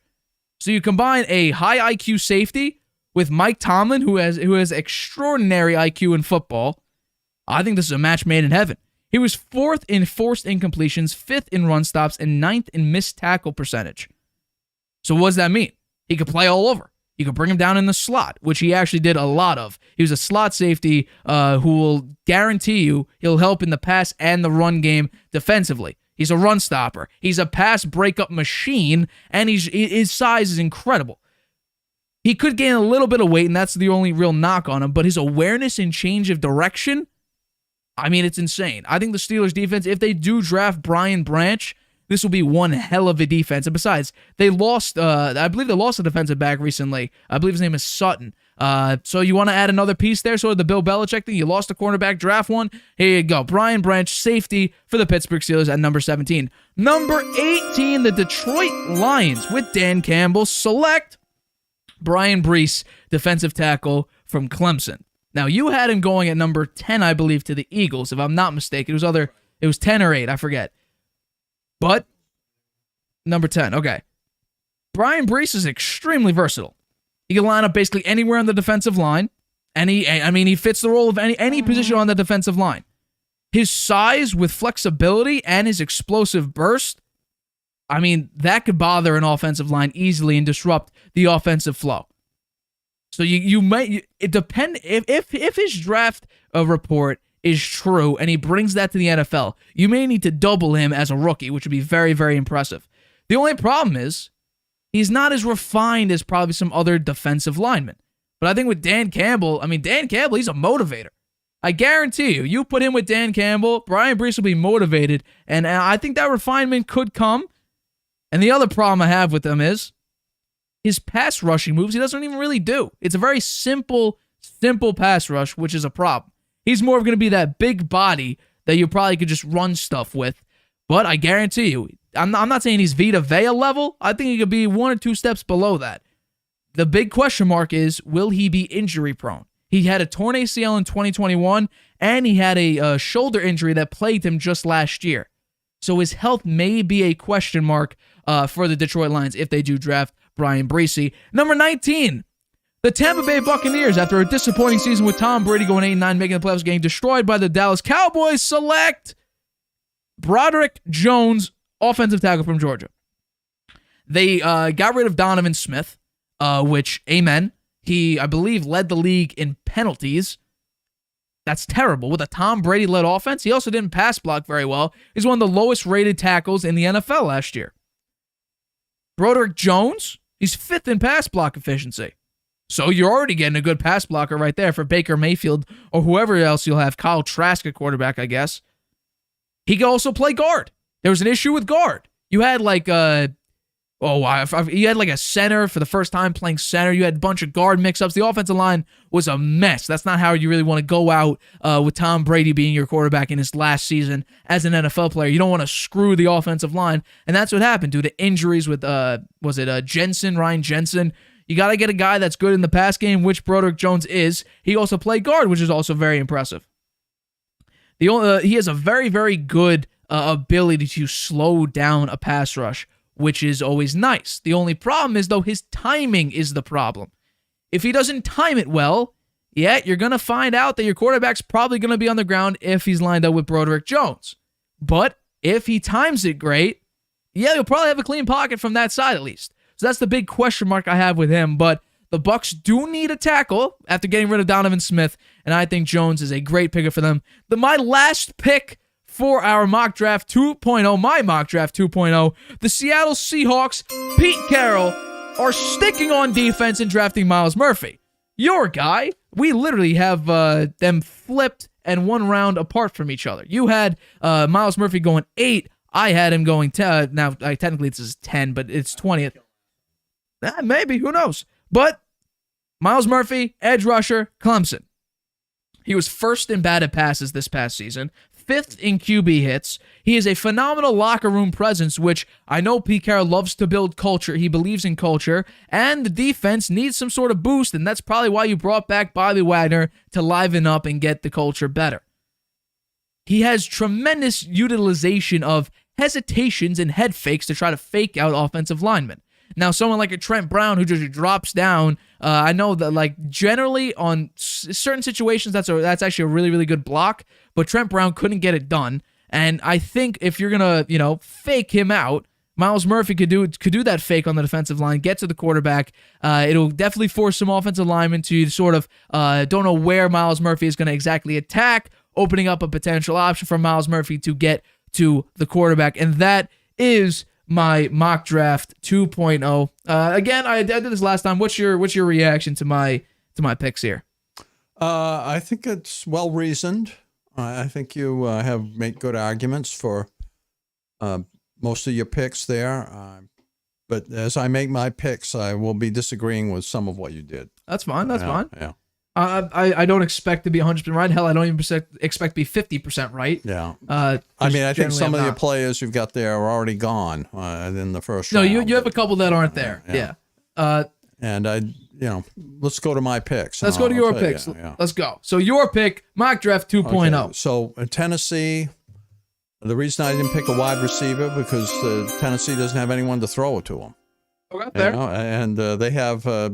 So you combine a high IQ safety with Mike Tomlin, who has extraordinary IQ in football. I think this is a match made in heaven. He was 4th in forced incompletions, 5th in run stops, and 9th in missed tackle percentage. So what does that mean? He could play all over. You could bring him down in the slot, which he actually did a lot of. He was a slot safety who will guarantee you he'll help in the pass and the run game defensively. He's a run stopper. He's a pass breakup machine, and his size is incredible. He could gain a little bit of weight, and that's the only real knock on him, but his awareness and change of direction, I mean, it's insane. I think the Steelers defense, if they do draft Brian Branch, this will be one hell of a defense. And besides, they lost, I believe they lost a defensive back recently. I believe his name is Sutton. So you want to add another piece there, sort of the Bill Belichick thing. You lost a cornerback, draft one. Here you go. Brian Branch, safety for the Pittsburgh Steelers at number 17. Number 18, the Detroit Lions with Dan Campbell select Brian Brees, defensive tackle from Clemson. Now, you had him going at number 10, I believe, to the Eagles, if I'm not mistaken. It was 10 or 8, I forget. But, number 10, okay. Brian Brees is extremely versatile. He can line up basically anywhere on the defensive line. He fits the role of any position on the defensive line. His size with flexibility and his explosive burst, I mean, that could bother an offensive line easily and disrupt the offensive flow. So it depend if his draft report is true and he brings that to the NFL, you may need to double him as a rookie, which would be very, very impressive. The only problem is he's not as refined as probably some other defensive linemen. But I think with Dan Campbell, he's a motivator. I guarantee you put him with Dan Campbell, Brian Brees will be motivated, and I think that refinement could come. And the other problem I have with him is his pass rushing moves he doesn't even really do. It's a very simple pass rush, which is a problem. He's more going to be that big body that you probably could just run stuff with. But I guarantee you, I'm not saying he's Vita Vea level. I think he could be 1 or 2 steps below that. The big question mark is, will he be injury prone? He had a torn ACL in 2021, and he had a shoulder injury that plagued him just last year. So his health may be a question mark for the Detroit Lions if they do draft Brian Brees. Number 19, the Tampa Bay Buccaneers, after a disappointing season with Tom Brady going 8-9, making the playoffs, getting destroyed by the Dallas Cowboys, select Broderick Jones, offensive tackle from Georgia. They got rid of Donovan Smith, which, amen. He, I believe, led the league in penalties. That's terrible. With a Tom Brady-led offense, he also didn't pass block very well. He's one of the lowest-rated tackles in the NFL last year. Broderick Jones, he's 5th in pass block efficiency. So you're already getting a good pass blocker right there for Baker Mayfield or whoever else you'll have. Kyle Trask at quarterback, I guess. He can also play guard. There was an issue with guard. You had like you had like a center for the first time playing center. You had a bunch of guard mix-ups. The offensive line was a mess. That's not how you really want to go out with Tom Brady being your quarterback in his last season as an NFL player. You don't want to screw the offensive line, and that's what happened due to injuries with, Ryan Jensen. You got to get a guy that's good in the pass game, which Broderick Jones is. He also played guard, which is also very impressive. He has a very, very good ability to slow down a pass rush, which is always nice. The only problem is, though, his timing is the problem. If he doesn't time it well, you're going to find out that your quarterback's probably going to be on the ground if he's lined up with Broderick Jones. But if he times it great, you'll probably have a clean pocket from that side at least. So that's the big question mark I have with him. But the Bucs do need a tackle after getting rid of Donovan Smith, and I think Jones is a great picker for them. My last pick for our mock draft 2.0, the Seattle Seahawks, Pete Carroll, are sticking on defense and drafting Myles Murphy. Your guy. We literally have them flipped and 1 round apart from each other. You had Myles Murphy going 8. I had him going 10. Now, technically this is 10, but it's 20th. Maybe, who knows? But Myles Murphy, edge rusher, Clemson. He was 1st in batted passes this past season, 5th in QB hits. He is a phenomenal locker room presence, which I know Pete Carroll loves to build culture. He believes in culture, and the defense needs some sort of boost, and that's probably why you brought back Bobby Wagner to liven up and get the culture better. He has tremendous utilization of hesitations and head fakes to try to fake out offensive linemen. Now, someone like a Trent Brown who just drops down, I know that like generally on certain situations that's actually a really, really good block, but Trent Brown couldn't get it done. And I think if you're gonna, fake him out, Myles Murphy could do that fake on the defensive line, get to the quarterback. It'll definitely force some offensive linemen to sort of don't know where Myles Murphy is going to exactly attack, opening up a potential option for Myles Murphy to get to the quarterback. And that is my mock draft 2.0. Again, I did this last time. What's your reaction to my picks here? I think it's well reasoned. I think you have made good arguments for most of your picks there. But as I make my picks, I will be disagreeing with some of what you did. That's fine. That's fine. Yeah. I don't expect to be 100% right. Hell, I don't even expect to be 50% right. Yeah. I mean, I think some of your players you've got there are already gone in the first round. No, you have a couple that aren't there. Yeah. And let's go to my picks. Let's go to your picks. Let's go. So your pick, mock draft 2.0. Okay. So Tennessee, the reason I didn't pick a wide receiver because Tennessee doesn't have anyone to throw it to them. Okay, fair. And they have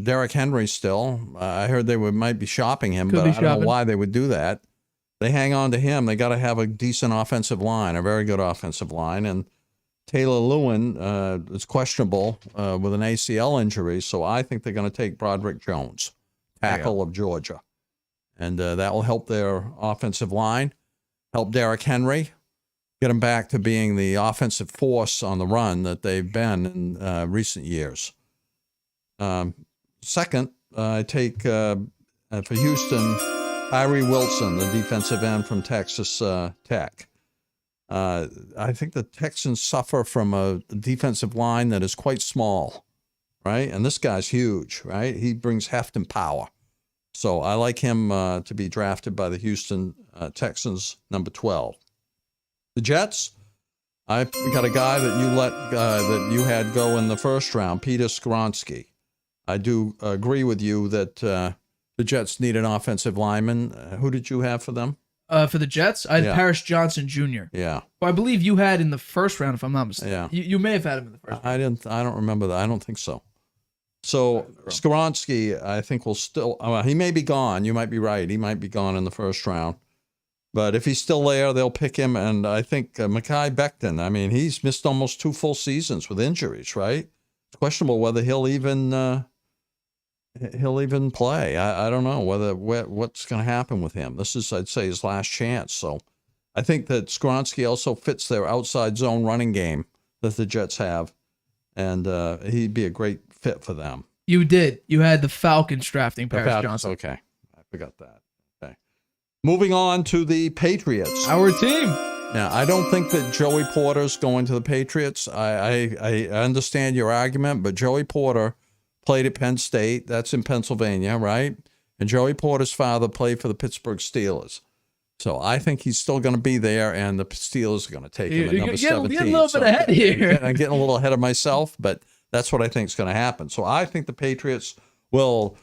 Derrick Henry still. I heard they might be shopping him, Could but be I don't know why they would do that. They hang on to him. They got to have a decent offensive line, a very good offensive line. And Taylor Lewin is questionable with an ACL injury, so I think they're going to take Broderick Jones, tackle of Georgia. And that will help their offensive line, help Derrick Henry, get him back to being the offensive force on the run that they've been in recent years. Second, I take for Houston, Tyree Wilson, the defensive end from Texas Tech. I think the Texans suffer from a defensive line that is quite small, right? And this guy's huge, right? He brings heft and power. So I like him to be drafted by the Houston Texans, number 12. The Jets, I got a guy that you had go in the first round, Peter Skoronski. I do agree with you that the Jets need an offensive lineman. Who did you have for them? For the Jets, I had Paris Johnson Jr. Yeah. Who I believe you had in the first round, if I'm not mistaken. Yeah. You may have had him in the first round. I don't remember that. I don't think so. So Skoronski, I think will still. He may be gone. You might be right. He might be gone in the first round. But if he's still there, they'll pick him. And I think Mekhi Becton. I mean, he's missed almost 2 full seasons with injuries. Right? It's questionable whether he'll even play. I don't know what's going to happen with him. This is, I'd say, his last chance. So I think that Skoronski also fits their outside zone running game that the Jets have, and he'd be a great fit for them. You did. You had the Falcons drafting Paris Johnson. Okay. I forgot that. Okay. Moving on to the Patriots. Our team. Now, I don't think that Joey Porter's going to the Patriots. I understand your argument, but Joey Porter played at Penn State. That's in Pennsylvania, right? And Joey Porter's father played for the Pittsburgh Steelers. So I think he's still going to be there, and the Steelers are going to take him at number 17. You're getting a little bit ahead here. I'm getting a little ahead of myself, but that's what I think is going to happen. So I think the Patriots will,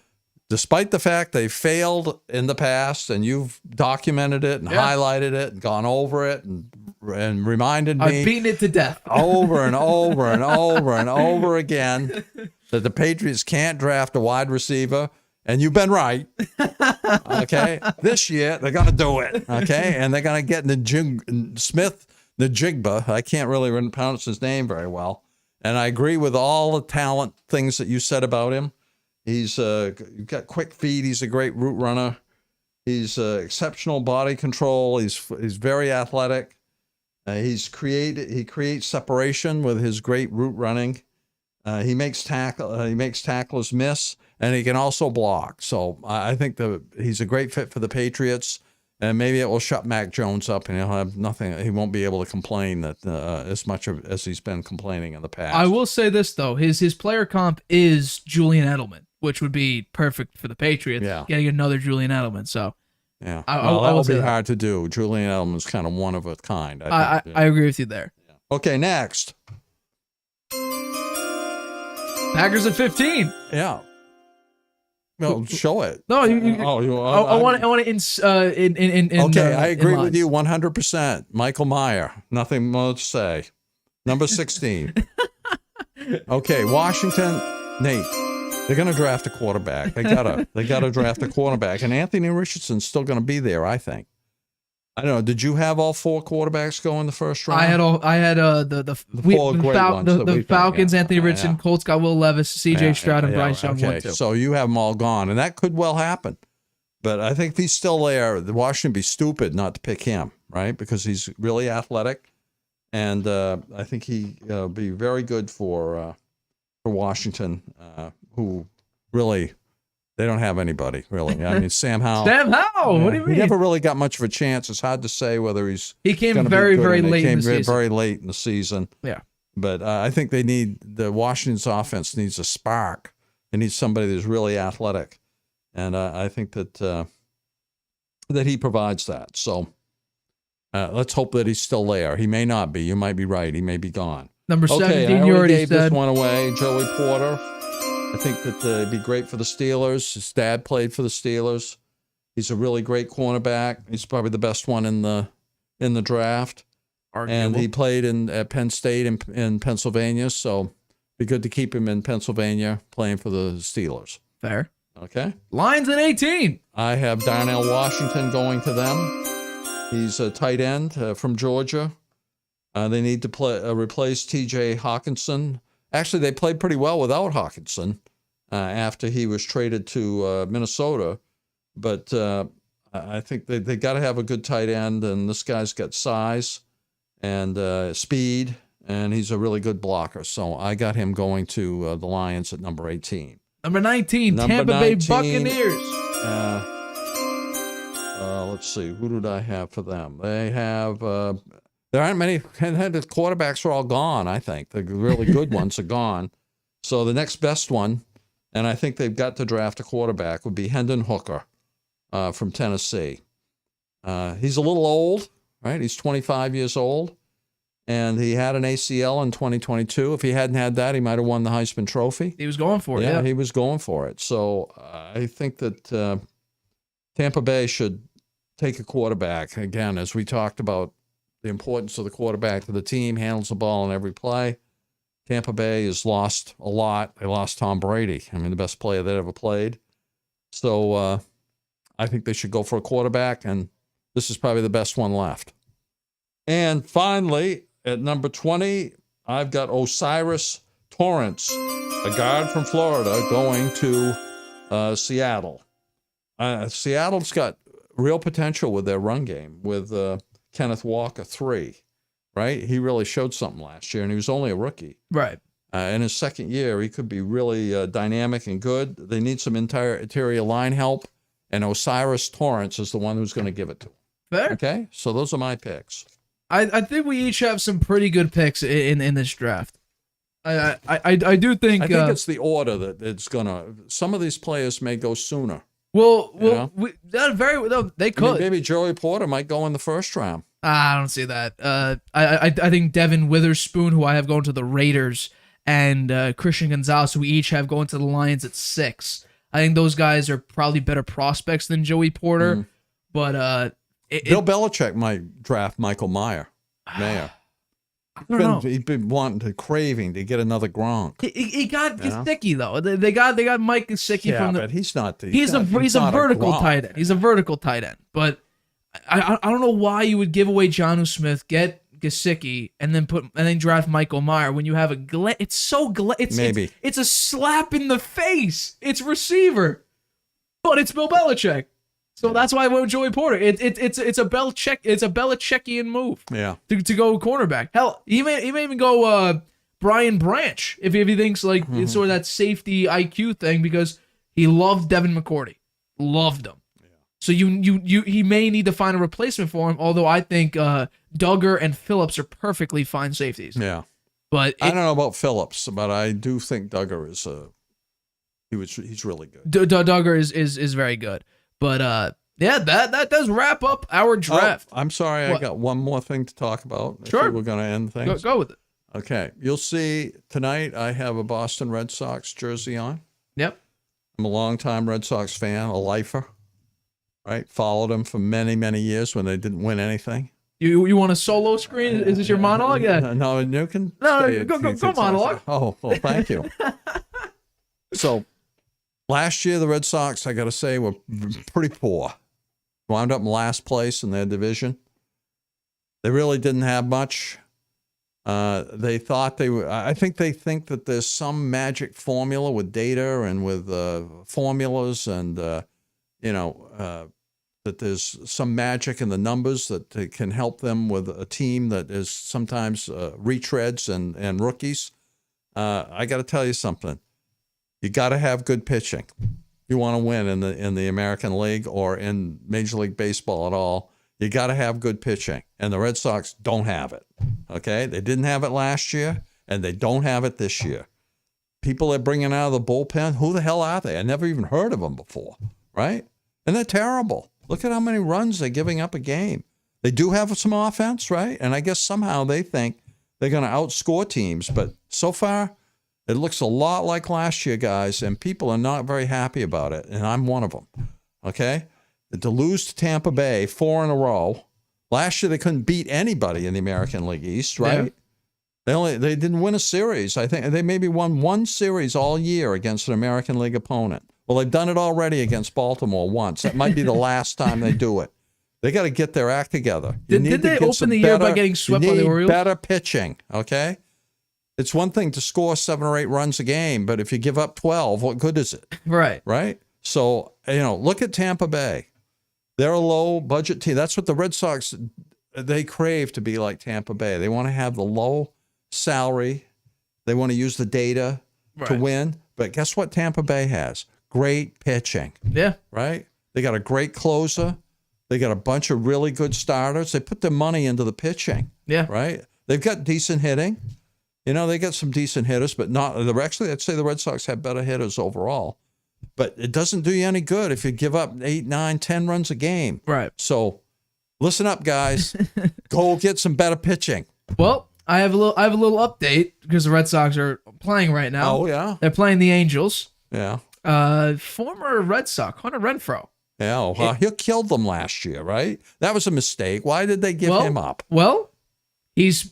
despite the fact they failed in the past, and you've documented it and highlighted it and gone over it and reminded me. I've beaten it to death. Over and over and over and over again that the Patriots can't draft a wide receiver. And you've been right. Okay. This year, they're going to do it. Okay. And they're going to get Smith-Njigba. I can't really pronounce his name very well. And I agree with all the talent things that you said about him. He's got quick feet. He's a great route runner. He's exceptional body control. He's very athletic. He creates separation with his great route running. He makes tacklers miss, and he can also block. So I think he's a great fit for the Patriots, and maybe it will shut Mac Jones up, and he'll have nothing. He won't be able to complain as much as he's been complaining in the past. I will say this though: his player comp is Julian Edelman, which would be perfect for the Patriots. Yeah. Getting another Julian Edelman. So yeah, that will be hard to do. Julian Edelman's kind of one of a kind. I agree with you there. Yeah. Okay, next. Packers at 15. Yeah. Well, show it. No, I want to okay, I agree with you 100%. Michael Meyer. Nothing more to say. Number 16. Okay, Washington, Nate. They're going to draft a quarterback. They gotta draft a quarterback, and Anthony Richardson's still going to be there, I think. I don't know. Did you have all 4 quarterbacks go in the first round? I had the Falcons, Anthony Richardson, Colts got Will Levis, C.J. Stroud, and Bryce Young. Okay, so you have them all gone, and that could well happen. But I think if he's still there, Washington would be stupid not to pick him, right? Because he's really athletic, and I think he'll be very good for Washington, who really they don't have anybody really. I mean, Sam Howell. Sam Howell, what do you mean? He never really got much of a chance. It's hard to say whether He came gonna be very, good, very and late in the He came season. very late in the season. Yeah. But I think the Washington's offense needs a spark. It needs somebody that's really athletic, and I think that he provides that. So let's hope that he's still there. He may not be. You might be right. He may be gone. Number Okay, 17, I you already gave said. this one away. Joey Porter. I think that it'd be great for the Steelers. His dad played for the Steelers. He's a really great cornerback. He's probably the best one in the draft. And he played at Penn State in Pennsylvania, so it'd be good to keep him in Pennsylvania playing for the Steelers. Fair. Okay. Lions at 18. I have Darnell Washington going to them. He's a tight end from Georgia. They need to replace T.J. Hawkinson. Actually, they played pretty well without Hawkinson after he was traded to Minnesota. But I think they got to have a good tight end, and this guy's got size and speed, and he's a really good blocker. So I got him going to the Lions at number 18. Number 19, Tampa Bay Buccaneers. Let's see. Who did I have for them? They have there aren't many. The quarterbacks are all gone, I think. The really good ones are gone. So the next best one, and I think they've got to draft a quarterback, would be Hendon Hooker from Tennessee. He's a little old, right? He's 25 years old, and he had an ACL in 2022. If he hadn't had that, he might have won the Heisman Trophy. He was going for it, yeah. He was going for it. So I think that Tampa Bay should take a quarterback. Again, as we talked about the importance of the quarterback to the team, handles the ball in every play. Tampa Bay has lost a lot. They lost Tom Brady. I mean, the best player that ever played. So I think they should go for a quarterback, and this is probably the best one left. And finally, at number 20, I've got Osiris Torrance, a guard from Florida, going to Seattle. Seattle's got real potential with their run game with Kenneth Walker 3, right? He really showed something last year, and he was only a rookie. Right. In his second year, he could be really dynamic and good. They need some interior line help, and Osiris Torrance is the one who's going to give it to him. Fair. Okay? So those are my picks. I think we each have some pretty good picks in this draft. I do think... I think it's the order that it's going to... Some of these players may go sooner. Well, You know? they could. I mean, maybe Joey Porter might go in the first round. I don't see that. I think Devin Witherspoon, who I have going to the Raiders, and Christian Gonzalez, who we each have going to the Lions at 6. I think those guys are probably better prospects than Joey Porter. But Bill Belichick might draft Michael Mayer. I don't know. He's been craving to get another Gronk. He got Gesicki though. They got Mike Gesicki from the. But he's not. He's a vertical tight end. He's a vertical tight end. But I don't know why you would give away Jonnu Smith, get Gesicki, and then draft Michael Mayer when you have a it's so it's a slap in the face. It's receiver, but it's Bill Belichick. So that's why I went with Joey Porter. It's a Belichickian move. Yeah. To go cornerback. Hell, he may even go Brian Branch if he thinks like it's sort of that safety IQ thing because he loved Devin McCourty, loved him. Yeah. So he may need to find a replacement for him. Although I think Duggar and Phillips are perfectly fine safeties. Yeah. But I don't know about Phillips, but I do think Duggar is he's really good. Duggar is very good. But yeah, that does wrap up our draft. Oh, I'm sorry, I got one more thing to talk about. Sure. We're going to end things. Go with it. Okay. You'll see tonight I have a Boston Red Sox jersey on. Yep. I'm a longtime Red Sox fan, a lifer. Right? Followed them for many, many years when they didn't win anything. You want a solo screen? Is this your monologue? Yeah. No, you can. No, go monologue. Oh, well, thank you. So, last year, the Red Sox, I got to say, were pretty poor. Wound up in last place in their division. They really didn't have much. They thought they were. I think they think that there's some magic formula with data and with formulas and that there's some magic in the numbers that can help them with a team that is sometimes retreads and rookies. I got to tell you something. You got to have good pitching. You want to win in the American League or in Major League Baseball at all. You got to have good pitching, and the Red Sox don't have it. Okay, they didn't have it last year, and they don't have it this year. People they're bringing out of the bullpen, who the hell are they? I never even heard of them before, right? And they're terrible. Look at how many runs they're giving up a game. They do have some offense, right? And I guess somehow they think they're going to outscore teams, but so far it looks a lot like last year, guys, and people are not very happy about it, and I'm one of them. Okay, to lose to Tampa Bay 4 in a row. Last year they couldn't beat anybody in the American League East, right? Yeah. They didn't win a series. I think they maybe won one series all year against an American League opponent. Well, they've done it already against Baltimore once. That might be the last time they do it. They got to get their act together. Did they open the year by getting swept by the Orioles? Better pitching, okay? It's one thing to score 7 or 8 runs a game, but if you give up 12, what good is it? Right. Right? So, look at Tampa Bay. They're a low-budget team. That's what the Red Sox, they crave to be like Tampa Bay. They want to have the low salary. They want to use the data to win. But guess what Tampa Bay has? Great pitching. Yeah. Right? They got a great closer. They got a bunch of really good starters. They put their money into the pitching. Yeah. Right? They've got decent hitting. They got some decent hitters, but actually, I'd say the Red Sox have better hitters overall. But it doesn't do you any good if you give up 8, 9, 10 runs a game. Right. So listen up, guys. Go get some better pitching. Well, I have a little update because the Red Sox are playing right now. Oh, yeah? They're playing the Angels. Yeah. Former Red Sox, Hunter Renfroe. Yeah, well, he killed them last year, right? That was a mistake. Why did they give him up? Well, he's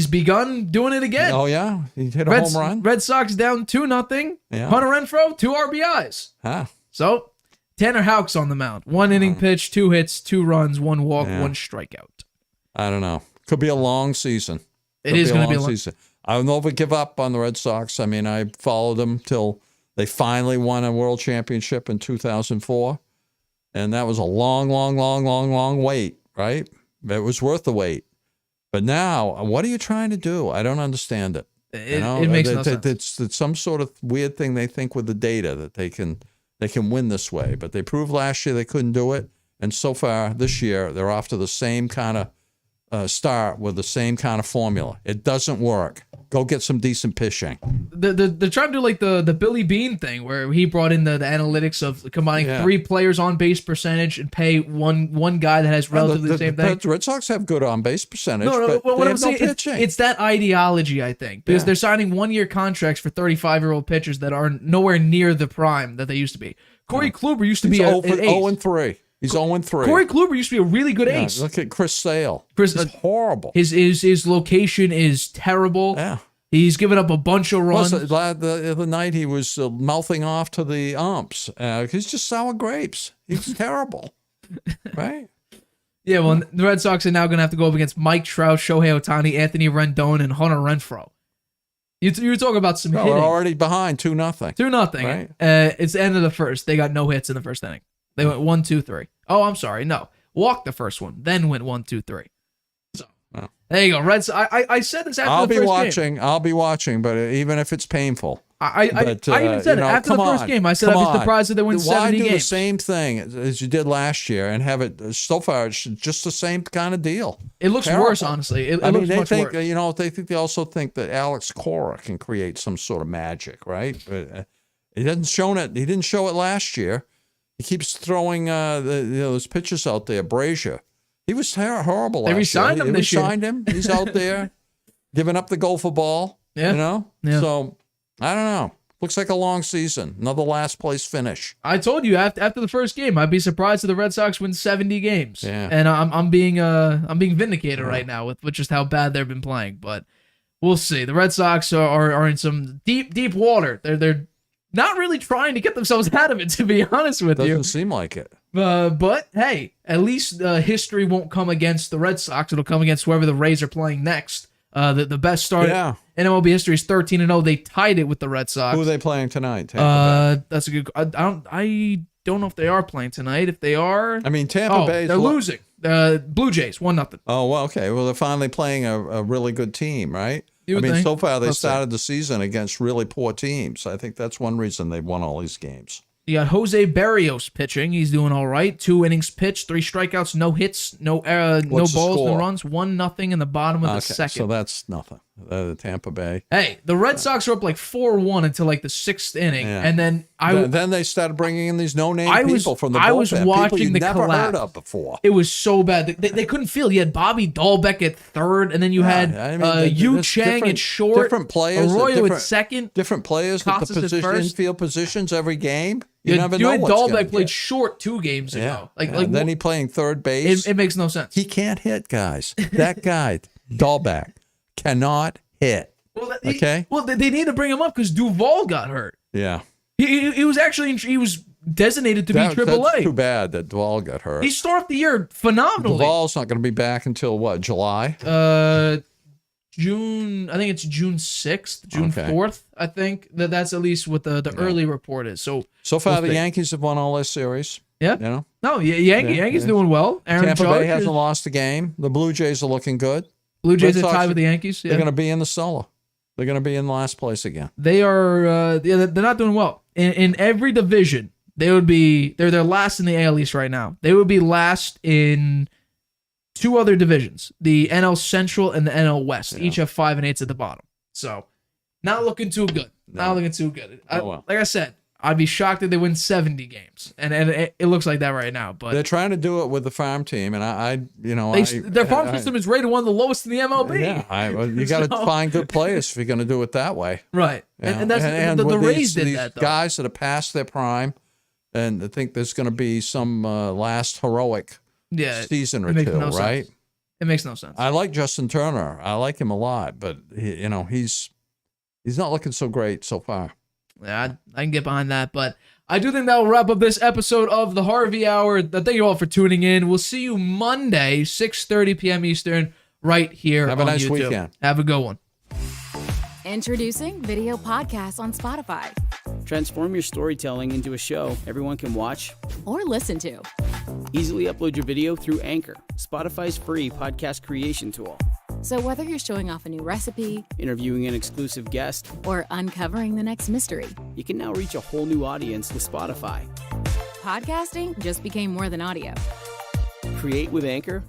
begun doing it again. Oh, yeah? He hit a home run? Red Sox down 2-0. Yeah. Hunter Renfroe, 2 RBIs. Huh. So, Tanner Houck's on the mound. 1 inning pitch, 2 hits, 2 runs, 1 walk, 1 strikeout. I don't know. Could be a long season. It is going to be a long season. I will never give up on the Red Sox. I mean, I followed them till they finally won a world championship in 2004. And that was a long, long, long, long, long wait, right? It was worth the wait. But now, what are you trying to do? I don't understand it. It makes no sense. It's some sort of weird thing they think with the data that they can win this way. But they proved last year they couldn't do it. And so far this year, they're off to the same kind of start with the same kind of formula. It doesn't work. Go get some decent pitching. They're trying to do like the Billy Bean thing where he brought in the analytics of combining 3 players on base percentage and pay one guy that has relatively the same thing. The Red Sox have good on base percentage, but what I'm they have saying, no pitching. it's that ideology, I think, because they're signing 1-year contracts for 35-year-old pitchers that are nowhere near the prime that they used to be. Corey Kluber used to be an ace. 0-3. He's 0-3. Corey Kluber used to be a really good ace. Look at Chris Sale. He's horrible. His location is terrible. Yeah. He's given up a bunch of runs. Plus, the other night he was mouthing off to the umps. He's just sour grapes. He's terrible. Right? Yeah, well, the Red Sox are now going to have to go up against Mike Trout, Shohei Ohtani, Anthony Rendon, and Hunter Renfroe. You were talking about some hitting. They're already behind 2-0. 2-0. Right? It's the end of the first. They got no hits in the first inning. They went 1-2-3. Oh, I'm sorry. No. Walked the first one, then went 1-2-3. So, there you go. Red Sox. I said this after the first game. I'll be watching, but even if it's painful. I even said it after the first game. I said I'd be surprised if they win 70 games. Why do the same thing as you did last year and have it so far? It's just the same kind of deal. It looks worse, honestly. It looks much worse. They also think that Alex Cora can create some sort of magic, right? But he didn't show it last year. He keeps throwing those pitches out there. Brazier, he was horrible last year. They re-signed him this year. They re-signed him. He's out there giving up the gopher ball. Yeah. Yeah. So I don't know. Looks like a long season. Another last place finish. I told you after the first game, I'd be surprised if the Red Sox win 70 games. Yeah. And I'm being vindicated right now with just how bad they've been playing. But we'll see. The Red Sox are in some deep water. They're not really trying to get themselves out of it, to be honest with you. Doesn't seem like it. But hey, at least history won't come against the Red Sox. It'll come against whoever the Rays are playing next. The best start in MLB history is 13-0. They tied it with the Red Sox. Who are they playing tonight? Tampa Bay. That's a good. I don't know if they are playing tonight. If they are, I mean, Tampa Bay's they're losing. Blue Jays 1-0. Oh, well, okay. Well, they're finally playing a really good team, right? You I would mean, think. so far they Let's see. started the season against really poor teams. I think that's one reason they've won all these games. You got Jose Barrios pitching. He's doing all right. 2 innings pitched, 3 strikeouts, no hits, no What's balls, the no score? runs. 1-0 in the bottom of the second. So that's nothing. Tampa Bay. Hey, the Red Sox are up like 4-1 until like the 6th inning, Yeah. and then Then they started bringing in these no-name I was- people from the I bullpen. was People watching you the never collapse. heard of before. it was so bad. They couldn't field. You had Bobby Dahlbeck at third, and then you had I mean, Yu there's Chang different- at short, different players, Arroyo different- at second. Different players at Casas the at first. infield positions every game. You You never had know what's going Dahlbeck to played get. short 2 games ago. Like then he playing third base. it makes no sense. He can't hit, guys. That guy, Dahlbeck, cannot hit. Well, Okay. they need to bring him up because Duvall got hurt. Yeah. He was actually he was designated to be That's too AAA. bad that Duvall got hurt. He started off the year phenomenally. Duvall's not going to be back until what, July? June. I think it's June 6th, June Okay. 4th. I think that's at least what the early report is. So So far, we'll the see. Yankees have won all their series. Yeah. You know, No, Yankees yeah. doing well. Aaron Tampa Judge Bay hasn't is- lost a game. The Blue Jays are looking good. Blue Jays Red are Sox tied are- with the Yankees. They're Yeah. going to be in the cellar. They're going to be in last place again. They are. They're not doing well in every division. They're last in the AL East right now. They would be last in 2 other divisions, the NL Central and the NL West. Each have 5 and 8s at the bottom. So not looking too good. Not looking too good. well. Like I said, I'd be shocked if they win 70 games, and it looks like that right now. But They're trying to do it with the farm team, and their farm system is rated one of the lowest in the MLB. Yeah, you got to So- find good players if you're going to do it that way. Right. Yeah. And that's the with Rays did these that though. guys that have passed their prime, and I think there's going to be some last heroic Yeah. season or it makes two, no right? sense. It makes no sense. I like Justin Turner. I like him a lot, but he's not looking so great so far. Yeah, I can get behind that, but I do think that will wrap up this episode of the Harvey Hour. Thank you all for tuning in. We'll see you Monday, 6:30 p.m. Eastern, right here Have a on nice YouTube. weekend. Have a good one. Introducing video podcasts on Spotify Transform your storytelling into a show everyone can watch. or listen to. Easily upload your video through Anchor, Spotify's free podcast creation tool. So whether you're showing off a new recipe Interviewing an exclusive guest, or uncovering the next mystery, you can now reach a whole new audience with Spotify. podcasting just became more than audio. Create with Anchor